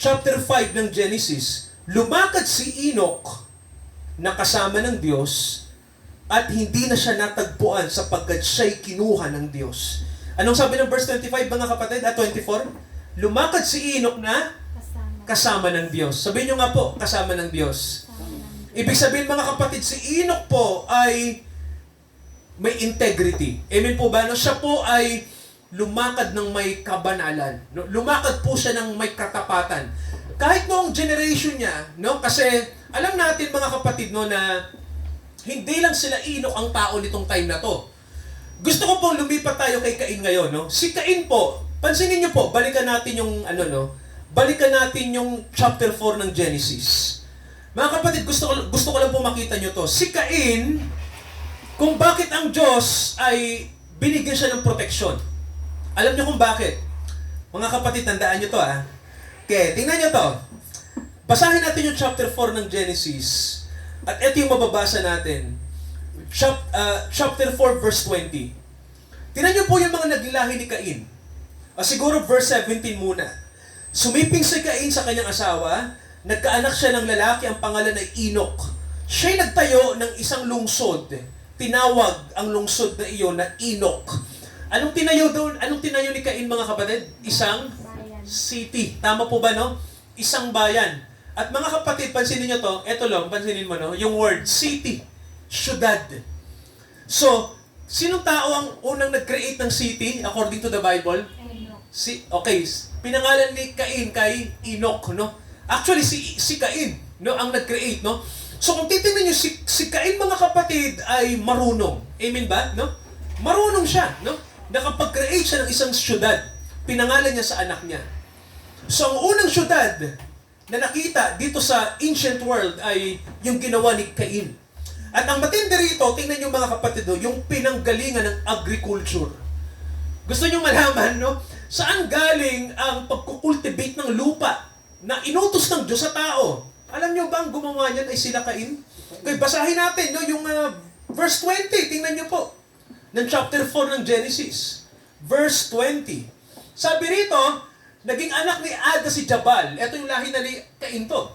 chapter 5 ng Genesis, lumakad si Enoch na kasama ng Diyos at hindi na siya natagpuan sapagkat siya'y kinuha ng Diyos. Anong sabi ng verse 25 mga kapatid at 24? Lumakad si Enoch na kasama ng Diyos. Sabihin nyo nga po, kasama ng Diyos. Ibig sabihin mga kapatid, si Enoch po ay may integrity. Amen po ba? No? Siya po ay lumakad ng may kabanalan. No? Lumakad po siya ng may katapatan. Kahit noong generation niya, no? Kasi alam natin mga kapatid no, na hindi lang sila Enoch ang tao nitong time na to. Gusto ko pong lumipat tayo kay Cain ngayon. No? Si Cain po, pansinin niyo po, balikan natin yung balikan natin yung chapter 4 ng Genesis. Mga kapatid, gusto ko lang po makita nyo to. Si Cain, kung bakit ang Diyos ay binigyan siya ng proteksyon. Alam nyo kung bakit? Mga kapatid, tandaan nyo to Okay, tingnan nyo to. Basahin natin yung chapter 4 ng Genesis. At ito yung mababasa natin. Chapter 4 verse 20. Tingnan nyo po yung mga naglahi ni Cain. Siguro verse 17 muna. Sumiping si Cain sa kanyang asawa, nagkaanak siya ng lalaki, ang pangalan ay Enoch. Siya'y nagtayo ng isang lungsod. Tinawag ang lungsod na iyon na Enoch. Anong tinayo doon? Anong tinayo ni Cain mga kapatid? Isang city. Tama po ba no? Isang bayan. At mga kapatid, pansinin nyo to, eto lang, pansinin mo no, yung word city, syudad. So, sinong tao ang unang nag-create ng city according to the Bible? Okay, pinangalan ni Cain kay Enoch, no? Actually, si Cain, no, ang nag-create, no? So, kung titingnan niyo, si Cain, mga kapatid, ay marunong. Amen ba, no? Marunong siya, no? Nakapag-create siya ng isang syudad. Pinangalan niya sa anak niya. So, ang unang syudad na nakita dito sa ancient world ay yung ginawa ni Cain. At ang matindi rito, tingnan niyo mga kapatid, no, yung pinanggalingan ng agriculture. Gusto niyo malaman, no? Saan galing ang pagkukultivate ng lupa na inutos ng Diyos sa tao? Alam niyo ba ang gumawa niyan ay sila Cain? Okay, basahin natin no, yung verse 20. Tingnan niyo po. Ng chapter 4 ng Genesis. Verse 20. Sabi rito, naging anak ni Ada si Jabal. Ito yung lahi na ni Cain to.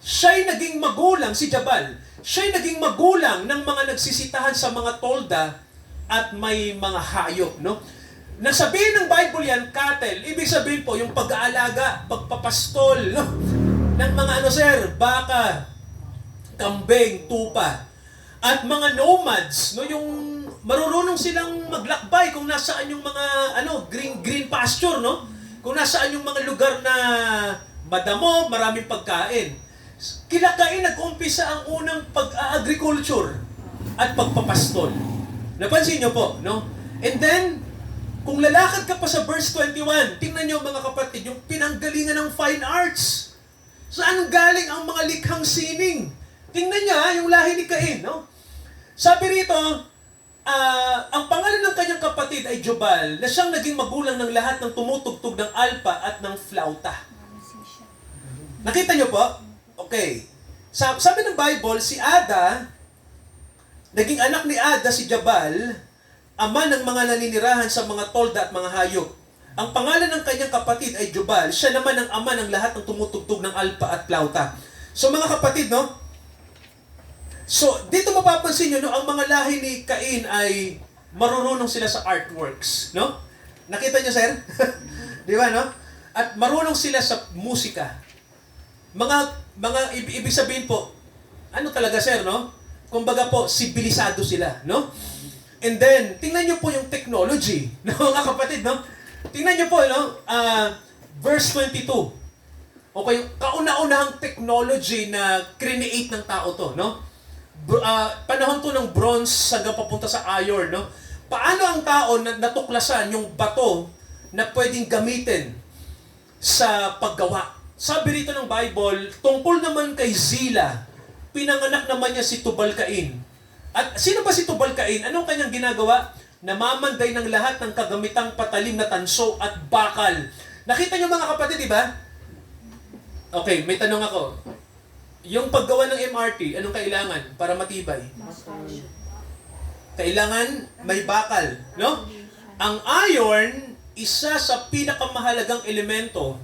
Siya'y naging magulang, si Jabal. Siya'y naging magulang ng mga nagsisitahan sa mga tolda at may mga hayop, no? Nasabihin ng Bible yan, cattle. Ibig sabihin po, yung pag-aalaga, pagpapastol, no? Ng mga baka, kambing, tupa. At mga nomads, no? Yung marurunong silang maglakbay kung nasaan yung mga, green pasture, no? Kung nasaan yung mga lugar na madamo, maraming pagkain. Kila Cain nag-umpisa ang unang pag-agriculture at pagpapastol. Napansin niyo po, no? And then, kung lalakad ka pa sa verse 21, tingnan niyo mga kapatid, yung pinanggalingan ng fine arts. Saan galing ang mga likhang sining? Tingnan niya yung lahi ni Cain, no? Sabi rito, ang pangalan ng kanyang kapatid ay Jubal, na siyang naging magulang ng lahat ng tumutugtog ng alpa at ng flauta. Nakita niyo po? Okay. Sabi ng Bible, si Ada, naging anak ni Ada si Jabal, ama ng mga naninirahan sa mga tolda at mga hayop. Ang pangalan ng kanyang kapatid ay Jubal, siya naman ang ama ng lahat ng tumutugtog ng alpa at flauta. So mga kapatid, no? So, dito mapapansin nyo, no, ang mga lahi ni Cain ay marunong sila sa artworks, no? Nakita nyo, sir? Di ba, no? At marunong sila sa musika. Ibig sabihin po, ano talaga, sir, no? Kumbaga po, sibilisado sila, no? And then, tingnan nyo po yung technology, no, mga kapatid, no? Tingnan nyo po, no? Verse 22. Okay, kauna-unahang technology na create ng tao to, no? Panahon to ng bronze hanggang papunta sa iron, no? Paano ang tao natuklasan yung bato na pwedeng gamitin sa paggawa? Sabi rito ng Bible, tungkol naman kay Zila, pinanganak naman niya si Tubal-Cain. At sino ba si Tubal-Cain? Anong kanyang ginagawa? Namamanday ng lahat ng kagamitang patalim na tanso at bakal. Nakita niyo mga kapatid, di ba? Okay, may tanong ako. Yung paggawa ng MRT, anong kailangan para matibay? Kailangan may bakal, no? Ang iron, isa sa pinakamahalagang elemento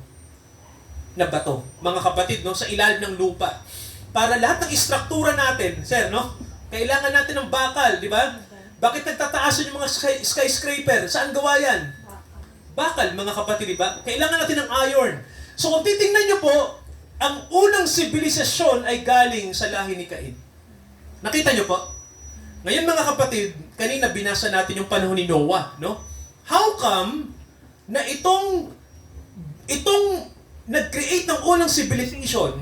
na bato, mga kapatid, no, sa ilalim ng lupa. Para lahat ng istruktura natin, sir, no? Kailangan natin ng bakal, di ba? Bakit nagtataasan yung mga skyscraper? Saan gawa yan? Bakal, mga kapatid, di ba? Kailangan natin ng iron. So kung titingnan niyo po, ang unang sibilisasyon ay galing sa lahi ni Cain. Nakita niyo po? Ngayon mga kapatid, kanina binasa natin yung panahon ni Noah, no? How come na itong nag-create ng unang civilization,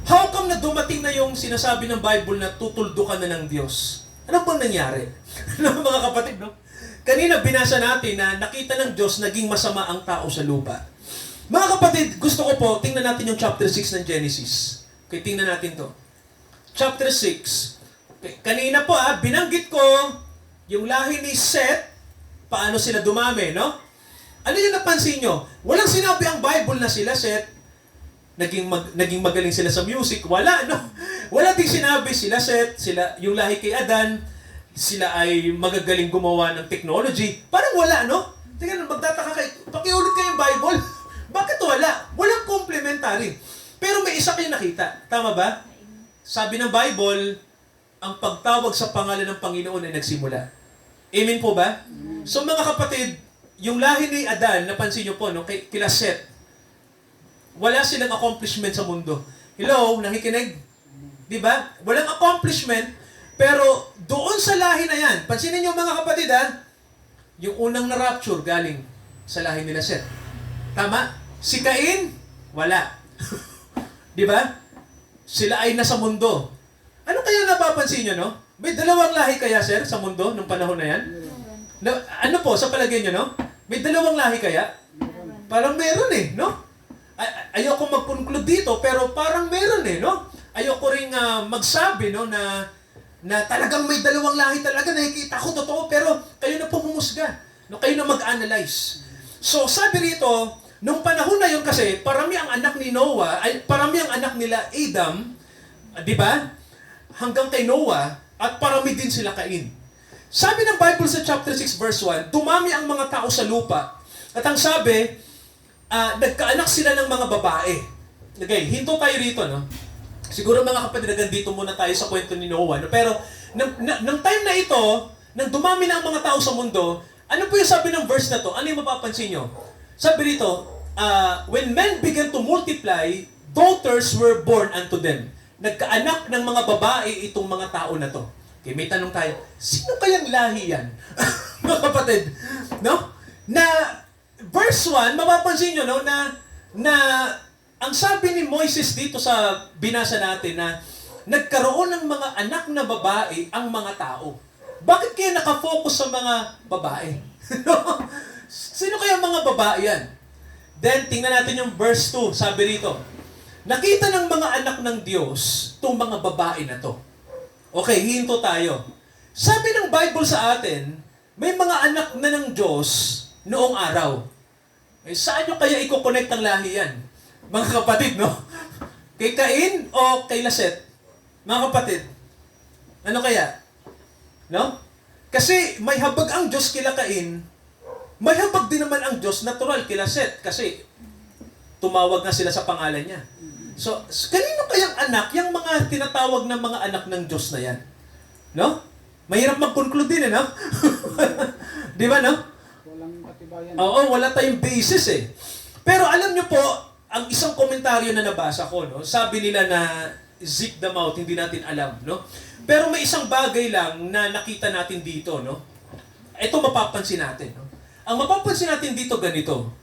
how come na dumating na yung sinasabi ng Bible na tutuldukan na ng Diyos? Ano bang nangyari? Ano mga kapatid, no? Kanina binasa natin na nakita ng Diyos naging masama ang tao sa lupa. Mga kapatid, gusto ko po, tingnan natin yung chapter 6 ng Genesis. Okay, tingnan natin to. Chapter 6. Okay, kanina po binanggit ko yung lahi ni Seth, paano sila dumami, no? Ano yung napansin nyo? Walang sinabi ang Bible na sila, Seth, naging magaling sila sa music. Wala, no? Wala din sinabi sila, Seth, yung lahi kay Adan, sila ay magagaling gumawa ng technology. Parang wala, no? Tingnan, magtataka kayo, pakiulit kayo yung Bible. Bakit wala? Walang complementary. Pero may isa kayo nakita. Tama ba? Sabi ng Bible, ang pagtawag sa pangalan ng Panginoon ay nagsimula. Amen po ba? So mga kapatid, yung lahi ni Adan, napansin nyo po, no? Kila Seth, wala silang accomplishment sa mundo. Hello? Nakikinig? Di ba? Walang accomplishment, pero doon sa lahi na yan, pansinin nyo mga kapatid yung unang na-rapture galing sa lahi nila Seth. Tama? Si Cain, wala. Di ba? Sila ay nasa mundo. Ano kaya napapansin nyo, no? May dalawang lahi kaya, sir, sa mundo nung panahon na yan? Ano po, sa palagay nyo, no? May dalawang lahi kaya? Parang meron no? Ayoko mag-conclude dito, pero parang meron no? Ayoko rin magsabi, no, na talagang may dalawang lahi talaga, nakikita ko, totoo, pero kayo na po humusga. No? Kayo na mag-analyze. So, sabi rito, nung panahon na yun kasi, parami ang anak ni Noah, parami ang anak nila Adam, di ba? Hanggang kay Noah, at parami din sila Cain. Sabi ng Bible sa chapter 6 verse 1, dumami ang mga tao sa lupa. At ang sabi, nagkaanak sila ng mga babae. Okay, hinto tayo rito, no? Siguro mga kapatid, dito muna tayo sa kwento ni Noah. No? Pero, nang time na ito, nang dumami na ang mga tao sa mundo, ano po yung sabi ng verse na to? Ano yung mapapansin nyo? Sabi rito, when men began to multiply, daughters were born unto them. Nagkaanak ng mga babae itong mga tao na to. Okay, may tanong tayo, sino kayang lahi yan? Mga kapatid, no? Na, verse 1, mapapansin nyo, no, na ang sabi ni Moises dito sa binasa natin na nagkaroon ng mga anak na babae ang mga tao. Bakit kaya nakafocus sa mga babae? Sino kaya mga babae yan? Then, tingnan natin yung verse 2. Sabi rito, nakita ng mga anak ng Diyos itong mga babae na to. Okay, hinto tayo. Sabi ng Bible sa atin, may mga anak na ng Diyos noong araw. Eh, saan nyo kaya i-connect ang lahi yan? Mga kapatid, no? Kay Cain o kay Laset? Mga kapatid, ano kaya? No? Kasi may habag ang Diyos kila Cain, may habag din naman ang Diyos natural kila Set kasi tumawag na sila sa pangalan niya. So, kanino kayang anak, yung mga tinatawag ng mga anak ng Diyos na yan? No? Mahirap mag-conclude din, no? Di ba, no? Walang katibayan. Oo, wala tayong basis eh. Pero alam nyo po, ang isang komentaryo na nabasa ko, no? Sabi nila na zip the mouth, hindi natin alam, no? Pero may isang bagay lang na nakita natin dito, no? Ito mapapansin natin, no? Ang mapapansin natin dito ganito.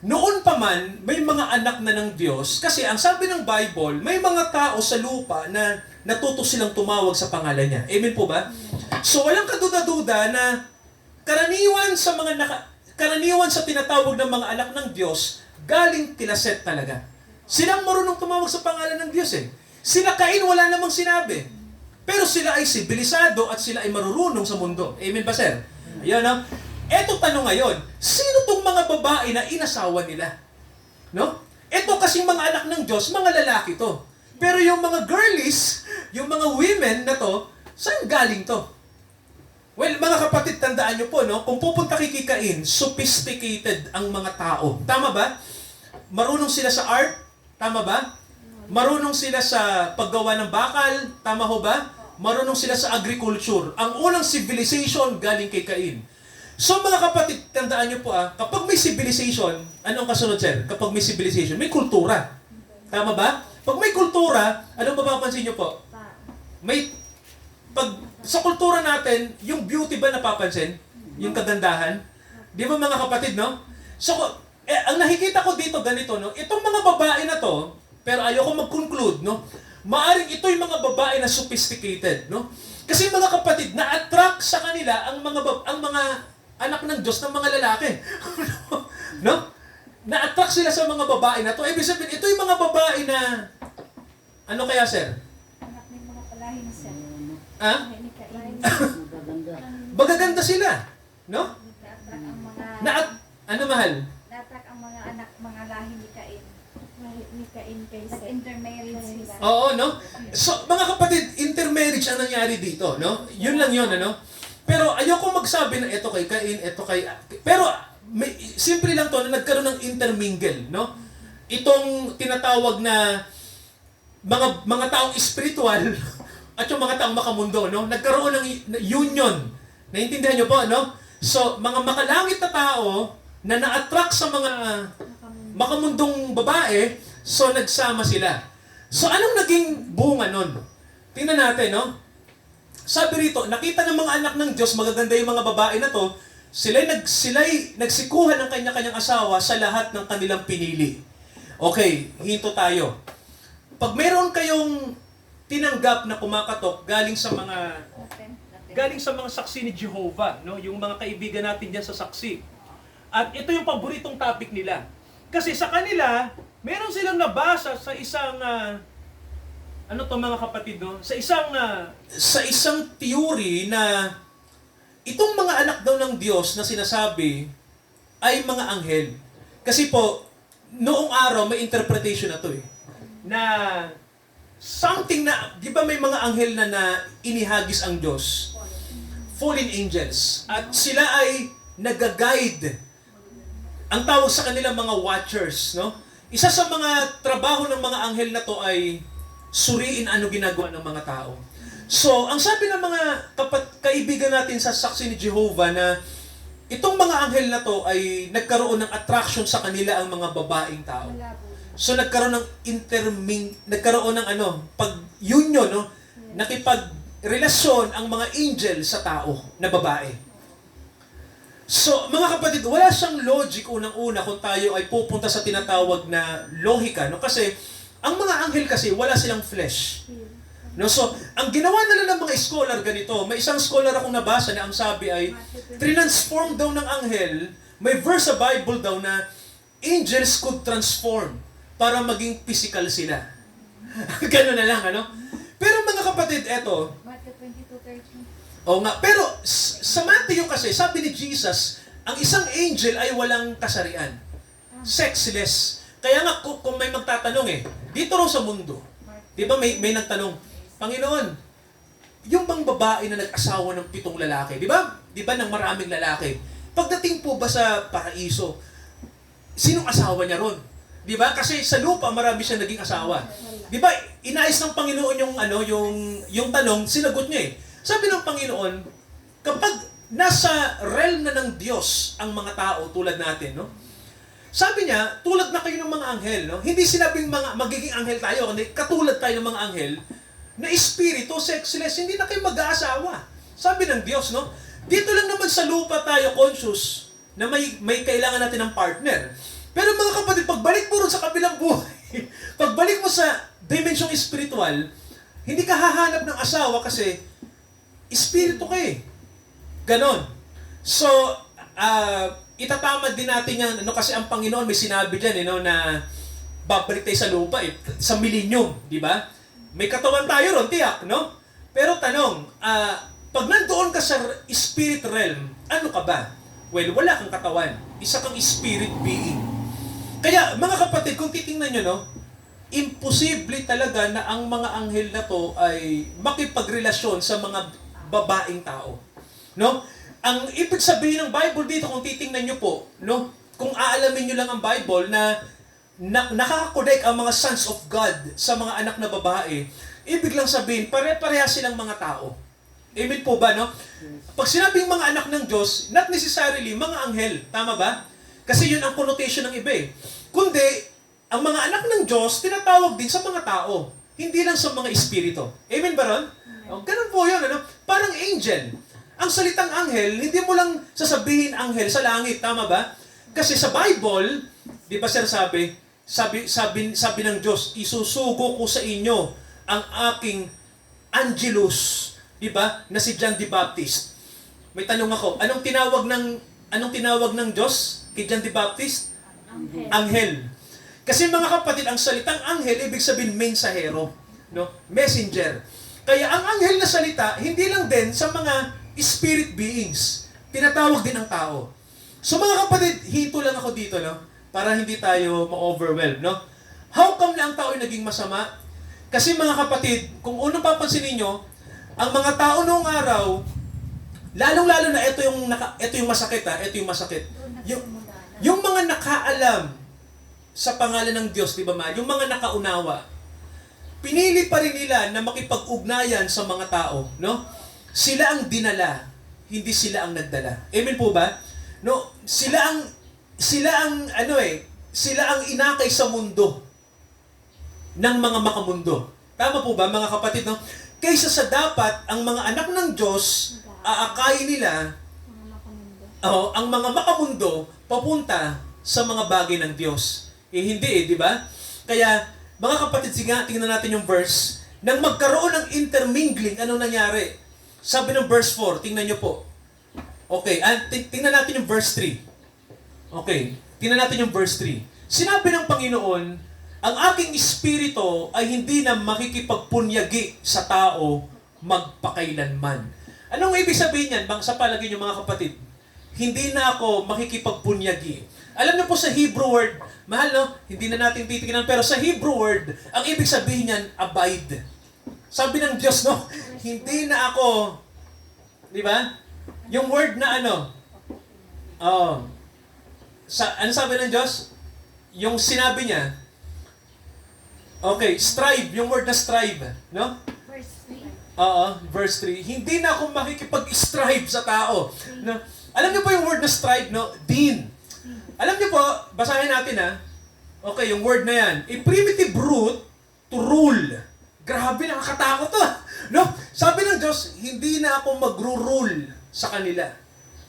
Noon pa man, may mga anak na ng Diyos kasi ang sabi ng Bible, may mga tao sa lupa na natuto silang tumawag sa pangalan niya. Amen po ba? So walang kaduda-duda na karaniwan sa tinatawag ng mga anak ng Diyos, galing kila Set talaga. Silang marunong tumawag sa pangalan ng Diyos eh. Sila Cain wala namang sinabi. Pero sila ay sibilisado at sila ay marurunong sa mundo. Amen ba, sir? Ayun, no? Eto tanong ngayon, sino tong mga babae na inasawa nila? No? Eto kasing mga anak ng Diyos, mga lalaki to. Pero yung mga girlies, yung mga women na to, saan galing to? Well, mga kapatid, tandaan nyo po, no? Kung pupunta kay Cain, sophisticated ang mga tao. Tama ba? Marunong sila sa art? Tama ba? Marunong sila sa paggawa ng bakal? Tama ho ba? Marunong sila sa agriculture. Ang unang civilization galing kay Cain. So mga kapatid, tandaan nyo po kapag may civilization, anong kasunod, sir? Kapag may civilization, may kultura. Tama ba? Pag may kultura, anong mapapansin nyo po? Sa kultura natin, yung beauty ba napapansin? Yung kagandahan? Di ba mga kapatid, no? So, ang nakikita ko dito ganito, no? Itong mga babae na to, pero ayoko mag-conclude, no? Maaring ito yung mga babae na sophisticated, no? Kasi mga kapatid, na-attract sa kanila ang mga anak ng Diyos ng mga lalaki. No? Na-attract sila sa mga babae na to. Ibig sabihin, ito yung mga babae na ano kaya, sir? Anak ng mga palahi ni Seth. Ha? Ni Cain. Magaganda. Bagaganda sila. No? Na-attract ang mga... Ano mahal? Na-attract ang mga anak, mga lahi ni Cain. Ni Cain kay Seth. Intermarriage sila. Oo, no? So, mga kapatid, intermarriage ang nangyari dito, no? Yun lang yun, ano? Pero ayoko magsabi na ito kay Cain, ito kay... Pero, simple lang to na nagkaroon ng intermingle, no? Itong tinatawag na mga taong spiritual at yung mga taong makamundo, no? Nagkaroon ng union. Naintindihan nyo po, no? So, mga makalangit na tao na na-attract sa mga makamundong babae, so nagsama sila. So, anong naging bunga nun? Tingnan natin, no? Sabi rito, nakita ng mga anak ng Diyos, magaganda yung mga babae na to, sila'y nagsikuhan ng kanya-kanyang asawa sa lahat ng kanilang pinili. Okay, hinto tayo. Pag meron kayong tinanggap na kumakatok galing sa mga saksi ni Jehovah, no? Yung mga kaibigan natin diyan sa saksi. At ito yung paboritong topic nila. Kasi sa kanila, meron silang nabasa sa isang ano to mga kapatid, no? Sa isang theory na itong mga anak daw ng Diyos na sinasabi ay mga anghel. Kasi po, noong araw may interpretation na to na something na, di ba may mga anghel na inihagis ang Diyos? Fallen angels. At sila ay nag-guide. Ang tawag sa kanila mga watchers, no? Isa sa mga trabaho ng mga anghel na to ay suriin ano ginagawa ng mga tao. So, ang sabi ng mga kaibigan natin sa saksi ni Jehovah na itong mga anghel na to ay nagkaroon ng attraction sa kanila ang mga babaeng tao. So, nagkaroon ng pag-union, no? Nakipag-relasyon ang mga angel sa tao na babae. So, mga kapatid, wala siyang logic unang-una kung tayo ay pupunta sa tinatawag na lohika, no? Kasi ang mga anghel kasi, wala silang flesh. No? So, ang ginawa nila ng mga scholar ganito, may isang scholar akong nabasa na ang sabi ay, transform daw ng anghel, may verse sa Bible daw na, angels could transform. para maging physical sila. Ganun na lang, ano? Pero mga kapatid, eto, Matthew 22:13. oo nga, pero sa Matthew kasi, sabi ni Jesus, ang isang angel ay walang kasarian. Sexless. Kaya nga, kung may magtatanong dito raw sa mundo, di ba may nagtanong, Panginoon, yung bang babae na nag-asawa ng 7 lalaki, di ba? Di ba ng maraming lalaki? Pagdating po ba sa paraiso, sinong asawa niya ron? Di ba? Kasi sa lupa marami siya naging asawa. Di ba? Inayos ng Panginoon yung tanong, sinagot niya Sabi ng Panginoon, kapag nasa realm na ng Diyos ang mga tao tulad natin, no? Sabi niya, tulad na kayo ng mga anghel, no? Hindi sinabing magiging anghel tayo, kundi katulad tayo ng mga anghel na espiritu, sexless, hindi na kayo mag-aasawa. Sabi ng Diyos, no? Dito lang naman sa lupa tayo conscious na may kailangan natin ng partner. Pero mga kapatid, pagbalik mo rin sa kabilang buhay, pagbalik mo sa dimensyong espiritual, hindi ka hahanap ng asawa kasi espiritu ka Ganon. So, itatamad din natin yan, kasi ang Panginoon may sinabi dyan, na babalik tayo sa lupa, sa millennium, di ba? May katawan tayo ron, tiyak, no? Pero tanong, pag nandoon ka sa spirit realm, ano ka ba? Well, wala kang katawan. Isa kang spirit being. Kaya, mga kapatid, kung titingnan nyo, no? Imposible talaga na ang mga anghel na to ay makipagrelasyon sa mga babaeng tao. No? Ang ibig sabihin ng Bible dito, kung titingnan nyo po, no? Kung aalamin nyo lang ang Bible na nakakakonek ang mga sons of God sa mga anak na babae, ibig lang sabihin, pare-pareha silang mga tao. Amen po ba, no? Pag sinabing mga anak ng Diyos, not necessarily mga anghel. Tama ba? Kasi yun ang connotation ng iba Kundi, ang mga anak ng Diyos, tinatawag din sa mga tao. Hindi lang sa mga espiritu. Amen ba ron? Ganun po yun, ano? Parang angel. Ang salitang anghel, hindi mo lang sasabihin anghel sa langit. Tama ba? Kasi sa Bible, di ba sir sabi ng Diyos, isusugo ko sa inyo ang aking angelus, di ba? Na si John the Baptist. May tanong ako, anong tinawag ng Diyos kay John the Baptist? Anghel. Kasi mga kapatid, ang salitang anghel ibig sabihin mensahero, no? Messenger. Kaya ang anghel na salita hindi lang din sa mga spirit beings. Tinatawag din ang tao. So mga kapatid, hito lang ako dito, no? Para hindi tayo ma-overwhelm, no? How come na ang tao ay naging masama? Kasi mga kapatid, kung unang papansinin niyo, ang mga tao noong araw, lalong-lalo na ito yung masakit, ito yung masakit. Yung mga nakaalam sa pangalan ng Diyos, di ba ma? Yung mga nakaunawa, pinili pa rin nila na makipag-ugnayan sa mga tao, no? Sila ang dinala, hindi sila ang nagdala. Amen po ba? No, sila ang inakay sa mundo ng mga makamundo. Tama po ba, mga kapatid, no? Kaysa sa dapat ang mga anak ng Diyos aakayin nila ang mga makamundo papunta sa mga bagay ng Diyos. Hindi di ba? Kaya, mga kapatid, tingnan natin yung verse. Nang magkaroon ng intermingling, ano nangyari? Sabi ng verse 4, tingnan nyo po. Okay, tingnan natin yung verse 3. Okay, tingnan natin yung verse 3. Sinabi ng Panginoon, ang aking espiritu ay hindi na makikipagpunyagi sa tao magpakailanman. Anong ibig sabihin yan? Sa palagay nyo mga kapatid? Hindi na ako makikipagpunyagi. Alam niyo po sa Hebrew word, mahal no? Hindi na natin titignan, pero sa Hebrew word, ang ibig sabihin niyan, abide. Sabi ng Diyos, no? Hindi na ako, di ba? Yung word na ano sabi ng Diyos? Yung sinabi niya, okay, strive, yung word na strive, no? Verse 3. Verse 3. Hindi na ako makikipag-strive sa tao. No? Alam niyo po yung word na strive, no? Din. Alam niyo po, basahin natin Okay, yung word na yan. A primitive root to rule. Grabe, nakakatakot to. No? Sabi ng Diyos, hindi na ako magro-rule sa kanila.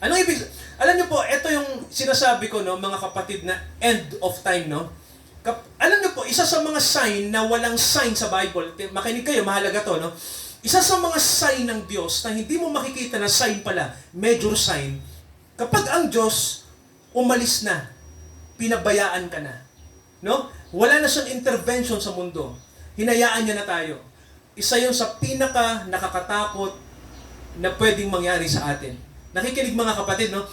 Anong ibig? Alam niyo po, ito yung sinasabi ko, no, mga kapatid, na end of time, no? Alam niyo po, isa sa mga sign na walang sign sa Bible, makinig kayo, mahalaga to, no? Isa sa mga sign ng Diyos na hindi mo makikita na sign pala, major sign, kapag ang Diyos umalis na, pinabayaan ka na. No? Wala na siyang intervention sa mundo. Hinayaan niya na tayo. Isa yun sa pinaka nakakatakot na pwedeng mangyari sa atin. Nakikinig mga kapatid, no?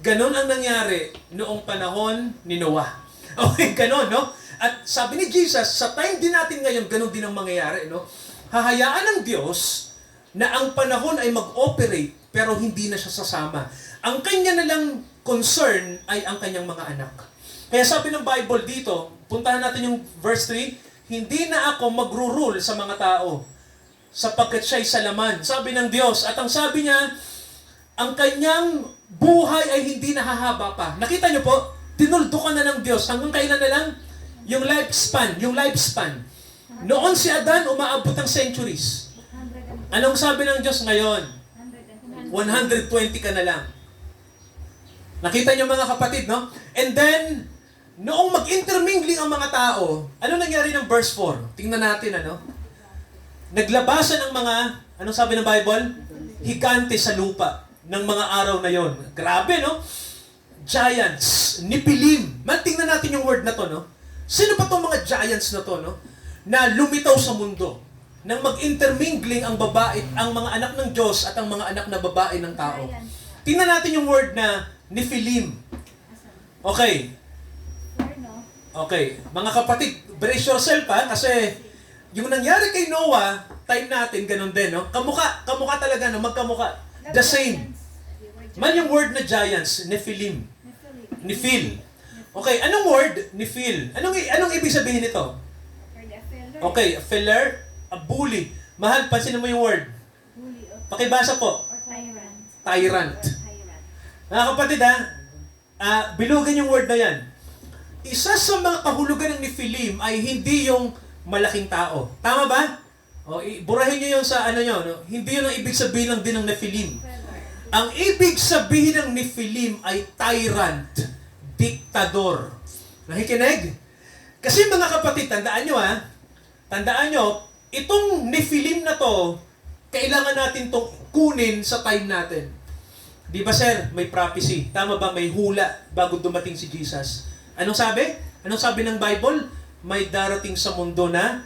Ganon ang nangyari noong panahon ni Noah. Okay, ganon, no? At sabi ni Jesus, sa time din natin ngayon, ganon din ang mangyayari, no? Hahayaan ng Diyos na ang panahon ay mag-operate, pero hindi na siya sasama. Ang kanya na lang concern ay ang kanyang mga anak. Kaya sabi ng Bible dito, puntahan natin yung verse 3, hindi na ako magro-rule sa mga tao, sapagkat siya'y sa laman. Sabi ng Diyos. At ang sabi niya, ang kanyang buhay ay hindi nahahaba pa. Nakita niyo po, tinuldo ka na ng Diyos. Hanggang kailan na lang? Yung lifespan. Noon si Adan, umaabot ng centuries. Anong sabi ng Diyos ngayon? 120 ka na lang. Nakita niyo mga kapatid, no? And then, noong mag-intermingling ang mga tao, ano nangyari ng verse 4? Tingnan natin, ano? Naglabasan ang mga, anong sabi ng Bible? Higante sa lupa ng mga araw na yon. Grabe, no? Giants, Nephilim. Tingnan natin yung word na to, no? Sino ba itong mga giants na to, no? Na lumitaw sa mundo. Nang mag-intermingling ang babae, ang mga anak ng Diyos at ang mga anak na babae ng tao. Tingnan natin yung word na Nephilim. Okay. Okay. Mga kapatid, brace yourself ha, kasi yung nangyari kay Noah, time natin, ganun din, no? Kamukha talaga, no? Magkamukha. The same. Man yung word na giants, Nephilim. Nephil. Okay, anong word? Nephil. Anong ibig sabihin nito? Okay, filler, a bully. Mahal, pansinin mo yung word. Pakibasa po. Tyrant. Mga kapatid bilugan yung word na yan. Isa sa mga kahulugan ng Nephilim ay hindi yung malaking tao. Tama ba? O, burahin nyo yung sa no? Hindi yun ang ibig sabihin lang din ng Nephilim. Ang ibig sabihin ng Nephilim ay tyrant, diktador. Nakikinig? Kasi mga kapatid, tandaan nyo, itong Nephilim na to, kailangan natin itong kunin sa time natin. Di ba sir, may prophecy. Tama ba? May hula bago dumating si Jesus. Anong sabi? Anong sabi ng Bible? May darating sa mundo na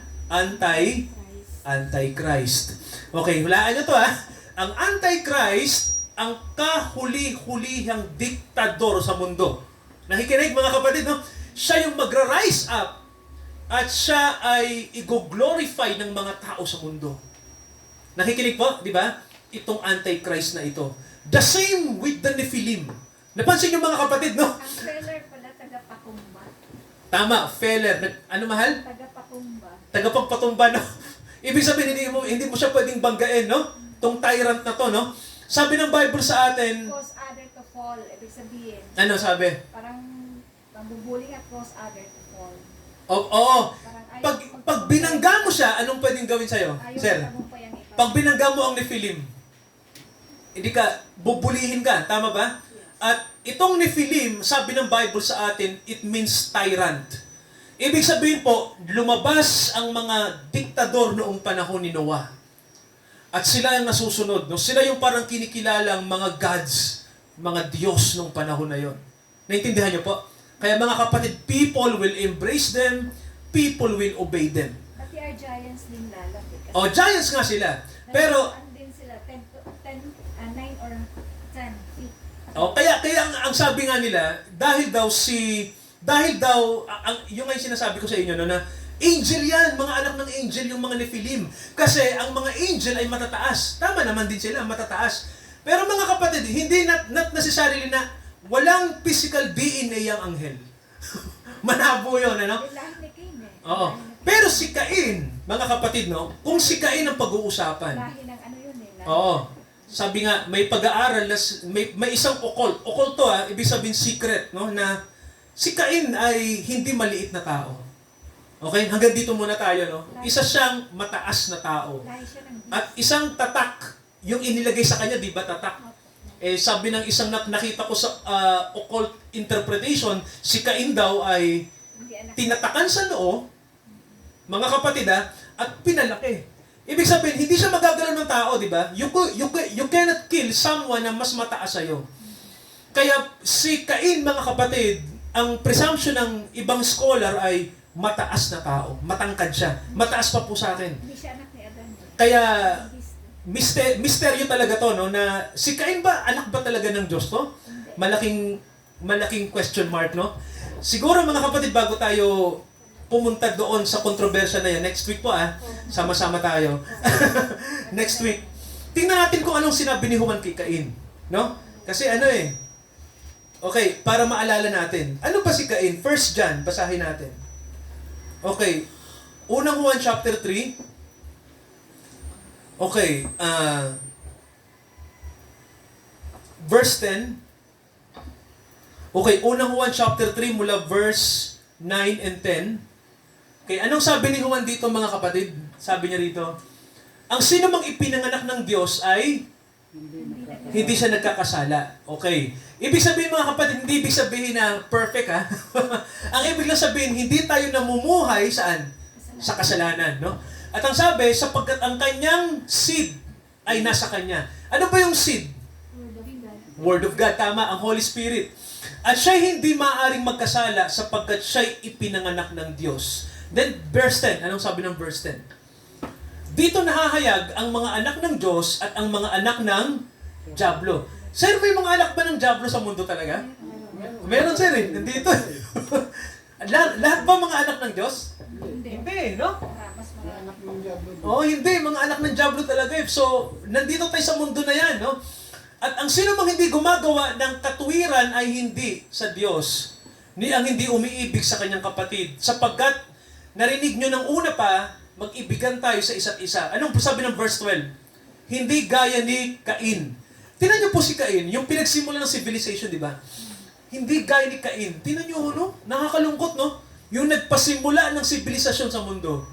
Antichrist. Okay, hulaan nyo to Ang Antichrist, ang kahuli-hulihang diktador sa mundo. Nakikinig mga kapatid, no? Siya yung magra-rise up at siya ay i-glorify ng mga tao sa mundo. Nakikinig po, di ba? Itong Antichrist na ito. The same with the Nephilim. Napansin nyo mga kapatid, no? Ang feller pala, taga-patumba. Tama, feller. Ano mahal? Taga-patumba. Tagapagpatumba, no? Ibig sabihin, hindi mo siya pwedeng banggain, no? Tong tyrant na to, no? Sabi ng Bible sa atin, Cause other to fall. Ibig sabihin, ano sabi? parang mabubuling at cause other to fall. Oo. Parang Pag binangga mo siya, anong pwedeng gawin sa'yo? ayaw Sir, matagumpayan ikaw. pag binangga mo ang Nephilim, hindi ka, bubulihin ka, tama ba? At itong Nephilim, sabi ng Bible sa atin, it means tyrant. Ibig sabihin po, lumabas ang mga diktador noong panahon ni Noah. At sila yung nasusunod. No? Sila yung parang kinikilalang mga gods, mga Diyos noong panahon na yon. Naintindihan niyo po? Kaya mga kapatid, people will embrace them, people will obey them. Pati are giants din lalaki. O, giants nga sila. Pero, ano din sila, 9 or 10 feet. kaya ang sabi nga nila, dahil daw yung nga yung sinasabi ko sa inyo, no, na angel yan, mga anak ng angel yung mga Nephilim. Kasi ang mga angel ay matataas. Tama naman din sila, matataas. Pero mga kapatid, hindi not necessarily na walang physical DNA ang anghel. Manabo yun, ano? Lahat ni Cain Oo. Pero si Cain, mga kapatid, no? Kung si Cain ang pag-uusapan. Lahi ng ano yun Oo. Sabi nga, may pag-aaral, may isang occult. Occult to ibig sabihin secret, no? Na si Cain ay hindi maliit na tao. Okay? Hanggang dito muna tayo, no? Isa siyang mataas na tao. Lahi siya ng At isang tatak, yung inilagay sa kanya, di ba tatak? Sabi ng isang nakita ko sa occult interpretation, si Cain daw ay hindi anak. tinatakan sa noo, mga kapatid at pinalaki. Ibig sabihin, hindi siya magagalaw ng tao, di ba? You cannot kill someone na mas mataas sa'yo. Kaya si Cain, mga kapatid, ang presumption ng ibang scholar ay mataas na tao, matangkad siya. Mataas pa po sa akin. Hindi siya anak ni Adan. Kaya misteryo talaga to, no, na si Cain ba, anak ba talaga ng Diyos to? Malaking question mark, no? Siguro mga kapatid, bago tayo pumunta doon sa kontrobersya na yan, next week po sama-sama tayo. Next week. Tingnan natin kung anong sinabi ni Juan kay Cain, no? Kasi okay, para maalala natin. Ano ba si Cain? 1 John, basahin natin. Okay. Unang Juan chapter 3. Okay, verse 10. Okay, unang Juan chapter 3 mula verse 9 and 10. Okay, anong sabi ni Juan dito mga kapatid? Sabi niya rito, ang sino mang ipinanganak ng Diyos ay hindi siya nagkakasala. Okay. Ibig sabihin mga kapatid, hindi ibig sabihin na perfect Ang ibig lang sabihin, hindi tayo namumuhay saan? Sa kasalanan, no? At ang sabi, sapagkat ang kanyang seed ay nasa kanya. Ano ba yung seed? Word of God, tama, ang Holy Spirit. At siya'y hindi maaaring magkasala sapagkat siya'y ipinanganak ng Diyos. Then, verse 10. Anong sabi ng verse 10? Dito nahahayag ang mga anak ng Diyos at ang mga anak ng Diablo. Sir, may mga anak ba ng Diablo sa mundo talaga? Meron, sir, eh. Nandito. Lahat ba mga anak ng Diyos? Hindi, no? Mas mga Anak ng diablo. Oh, hindi. Mga anak ng Diablo talaga. So, nandito tayo sa mundo na yan, no? At ang sino mang hindi gumagawa ng katuwiran ay hindi sa Diyos. Ni ang hindi umiibig sa kanyang kapatid. Sapagkat, narinig nyo ng una pa, mag-ibigan tayo sa isa't isa. Anong sabi ng verse 12? Hindi gaya ni Cain. Tingnan nyo po si Cain, yung pinagsimula ng civilization, di ba? Hindi gaya ni Cain. Tingnan nyo, no? Nakakalungkot, no? Yung nagpasimula ng sibilisasyon sa mundo.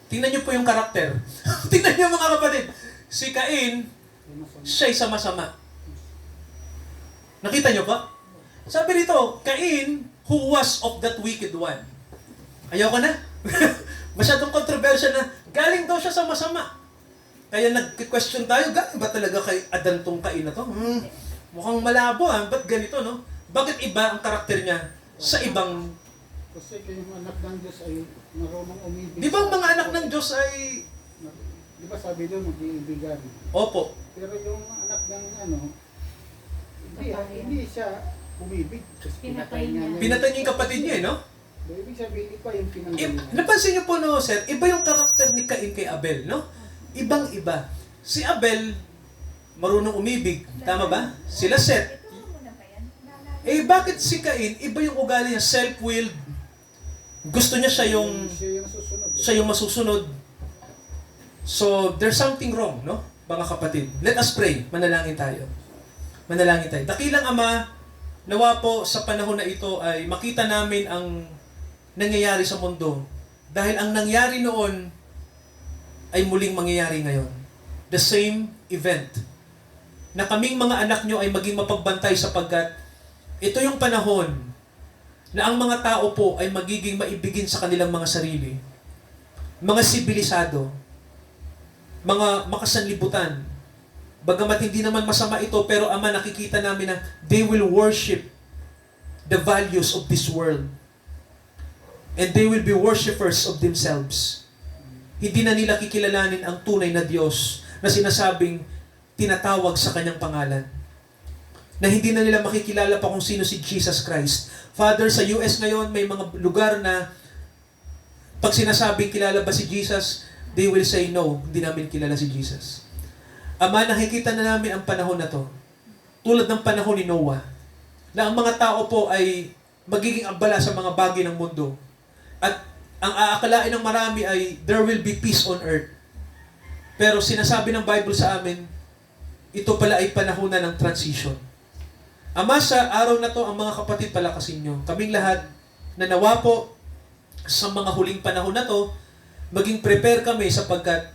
Tingnan nyo po yung karakter. Tingnan nyo mga kapatid. Si Cain, siya'y sama-sama. Nakita nyo pa? Sabi rito, Cain, who was of that wicked one. Ayaw ka na? Masyadong kontrobersya na galing daw siya sa masama. Kaya nag-question tayo, galing ba talaga kay Adan tong Cain na to? Mukhang malabo ba't ganito, no? Bakit iba ang karakter niya sa ibang... Kasi yung anak ng Diyos ay marunong umibig. Di ba ang mga anak ng Diyos ay... Di ba sabi doon, mag-iibigan. Opo. Pero yung anak ng hindi siya umibig. Kasi pinatay nga niya. Pinatay niya yung kapatid niya, no? Ibig sabihin, iba yung pinanggalingan. Napansin niyo po, no, sir, iba yung karakter ni Cain kay Abel, no? Ibang-iba. Si Abel, marunong umibig. Tama ba? Sila Seth. ito muna ba yan? Bakit si Cain, iba yung ugali niya, self-willed. Gusto niya siya yung susunod. siya yung masusunod. So, there's something wrong, no? Mga kapatid. Let us pray. Manalangin tayo. Manalangin tayo. Dakilang Ama, nawa po sa panahon na ito ay makita namin ang nangyayari sa mundo. Dahil ang nangyari noon ay muling mangyayari ngayon. The same event. Na kaming mga anak nyo ay maging mapagbantay sapagkat ito yung panahon na ang mga tao po ay magiging maibigin sa kanilang mga sarili. Mga sibilisado. Mga makasanlibutan. Bagamat hindi naman masama ito, pero Ama, nakikita namin na they will worship the values of this world. And they will be worshipers of themselves. Hindi na nila kikilalanin ang tunay na Diyos na sinasabing tinatawag sa kanyang pangalan. Na hindi na nila makikilala pa kung sino si Jesus Christ. Father, sa US ngayon, may mga lugar na pag sinasabing kilala ba si Jesus, they will say, no, hindi namin kilala si Jesus. Ama, nakikita na namin ang panahon na to. Tulad ng panahon ni Noah, na ang mga tao po ay magiging abala sa mga bagay ng mundo. At ang aakalain ng marami ay there will be peace on earth. Pero sinasabi ng Bible sa amin, ito pala ay panahon na ng transition. Ama, sa araw na to, ang mga kapatid palakasin nyo. Kaming lahat na nawa po sa mga huling panahon na to, maging prepare kami sapagkat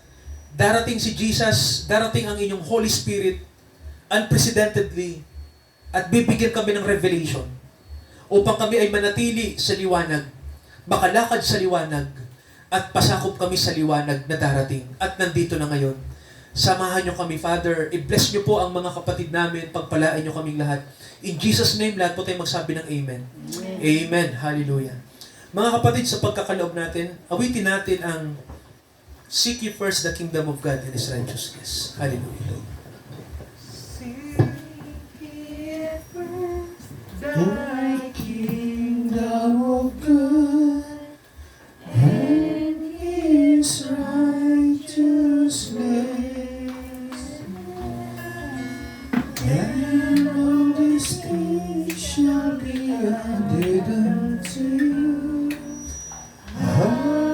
darating si Jesus, darating ang inyong Holy Spirit, unprecedentedly, at bibigyan kami ng revelation upang kami ay manatili sa liwanag, makalakad sa liwanag, at pasakop kami sa liwanag na darating at nandito na ngayon. Samahan nyo kami, Father. I-bless nyo po ang mga kapatid namin. Pagpalain nyo kaming lahat. In Jesus' name, lahat po tayo magsabi ng Amen. Amen. Hallelujah. Mga kapatid, sa pagkakaloob natin, awitin natin ang Seek ye first the kingdom of God and His righteousness. Hallelujah. Thy kingdom of God and His righteousness, and all these things shall be added unto you. Hallelujah,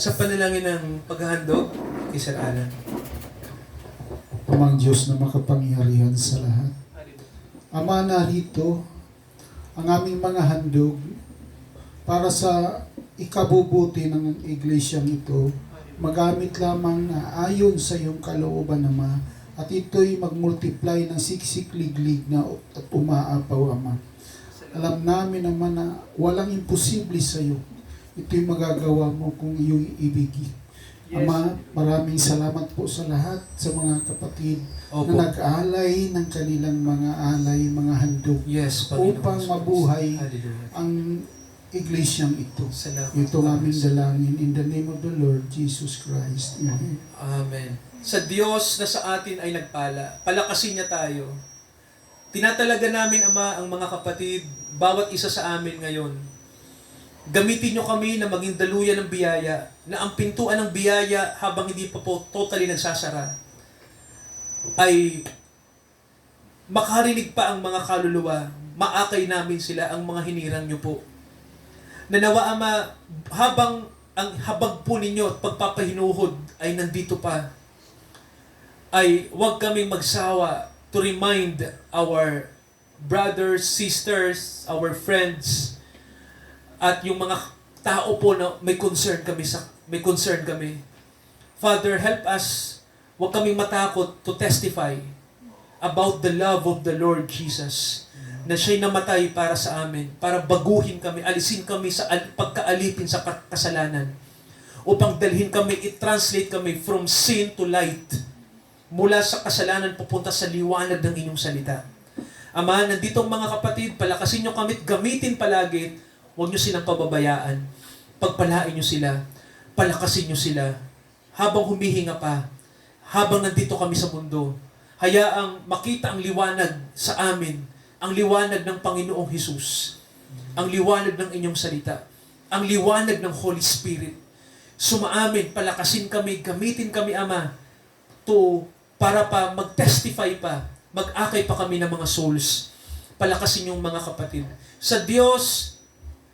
Sa panalangin ng paghahandog, kay Sir Alan. Amang Diyos na makapangyarihan sa lahat. Ama, narito ang aming mga handog para sa ikabubuti ng iglesyang ito. Magamit lamang na ayon sa iyong kalooban, Ama, at ito'y magmultiply ng siksik-liglig na at umaapaw, Ama. Alam namin naman na walang imposible sa iyo. Ito'y magagawa mo kung iyong ibigin. Yes. Ama, maraming salamat po sa lahat, sa mga kapatid Opo. na nag-alay ng kanilang mga alay, mga handog Yes, Panginoon upang Jesus. mabuhay Hallelujah. ang iglesyang ito. Salamat. Ito ang aming dalangin in the name of the Lord Jesus Christ. Amen. Amen. Sa Diyos na sa atin ay nagpala, palakasin niya tayo. Tinatalaga namin, Ama, ang mga kapatid, bawat isa sa amin ngayon. Gamitin nyo kami na maging daluyan ng biyaya, na ang pintuan ng biyaya habang hindi pa po totally nagsasara, ay makarinig pa ang mga kaluluwa, maakay namin sila ang mga hinirang nyo po. Nanawa, Ama, habang ang habag po ninyo at pagpapahinuhod ay nandito pa, ay huwag kaming magsawa to remind our brothers, sisters, our friends, at yung mga tao po na may concern kami. Father, help us, huwag kaming matakot to testify about the love of the Lord Jesus, na siya'y namatay para sa amin, para baguhin kami, alisin kami sa pagkaalipin sa kasalanan, upang dalhin kami, i-translate kami from sin to light, mula sa kasalanan pupunta sa liwanag ng inyong salita. Ama, nandito ang mga kapatid, palakasin nyo kami, gamitin palagi, huwag nyo silang pababayaan, pagpalain nyo sila, palakasin nyo sila, habang humihinga pa, habang nandito kami sa mundo, hayaang makita ang liwanag sa amin, ang liwanag ng Panginoong Hesus, ang liwanag ng inyong salita, ang liwanag ng Holy Spirit. Sumaamin, palakasin kami, gamitin kami, Ama, para pa mag-testify pa, mag-akay pa kami ng mga souls. Palakasin yung mga kapatid. Sa Diyos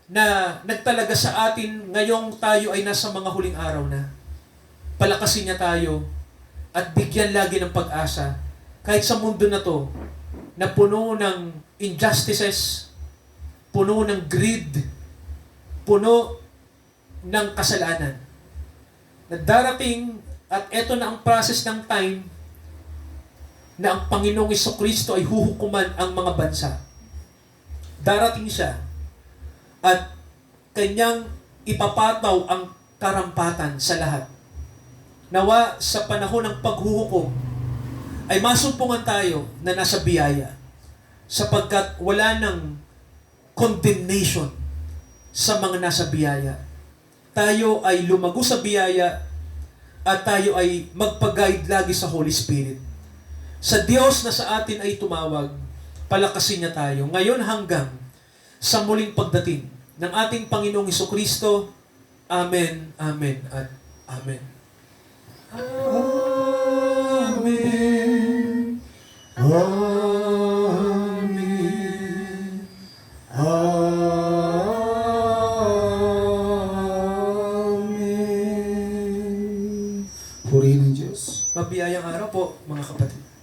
na nagtalaga sa atin ngayong tayo ay nasa mga huling araw na, palakasin niya tayo at bigyan lagi ng pag-asa. Kahit sa mundo na to, na puno ng injustices, puno ng greed, puno ng kasalanan. Na darating, at eto na ang process ng time, na ang Panginoong Jesucristo ay huhukuman ang mga bansa. Darating siya, at kanyang ipapataw ang karampatan sa lahat. Nawa sa panahon ng paghuhukom, ay masumpungan tayo na nasa biyaya, sapagkat wala ng condemnation sa mga nasa biyaya. Tayo ay lumago sa biyaya at tayo ay magpag-guide lagi sa Holy Spirit. Sa Diyos na sa atin ay tumawag, palakasin niya tayo ngayon hanggang sa muling pagdating ng ating Panginoong Jesucristo. Amen, amen, at amen. Amen. Amen. Mabiyayang araw po, mga kapatid.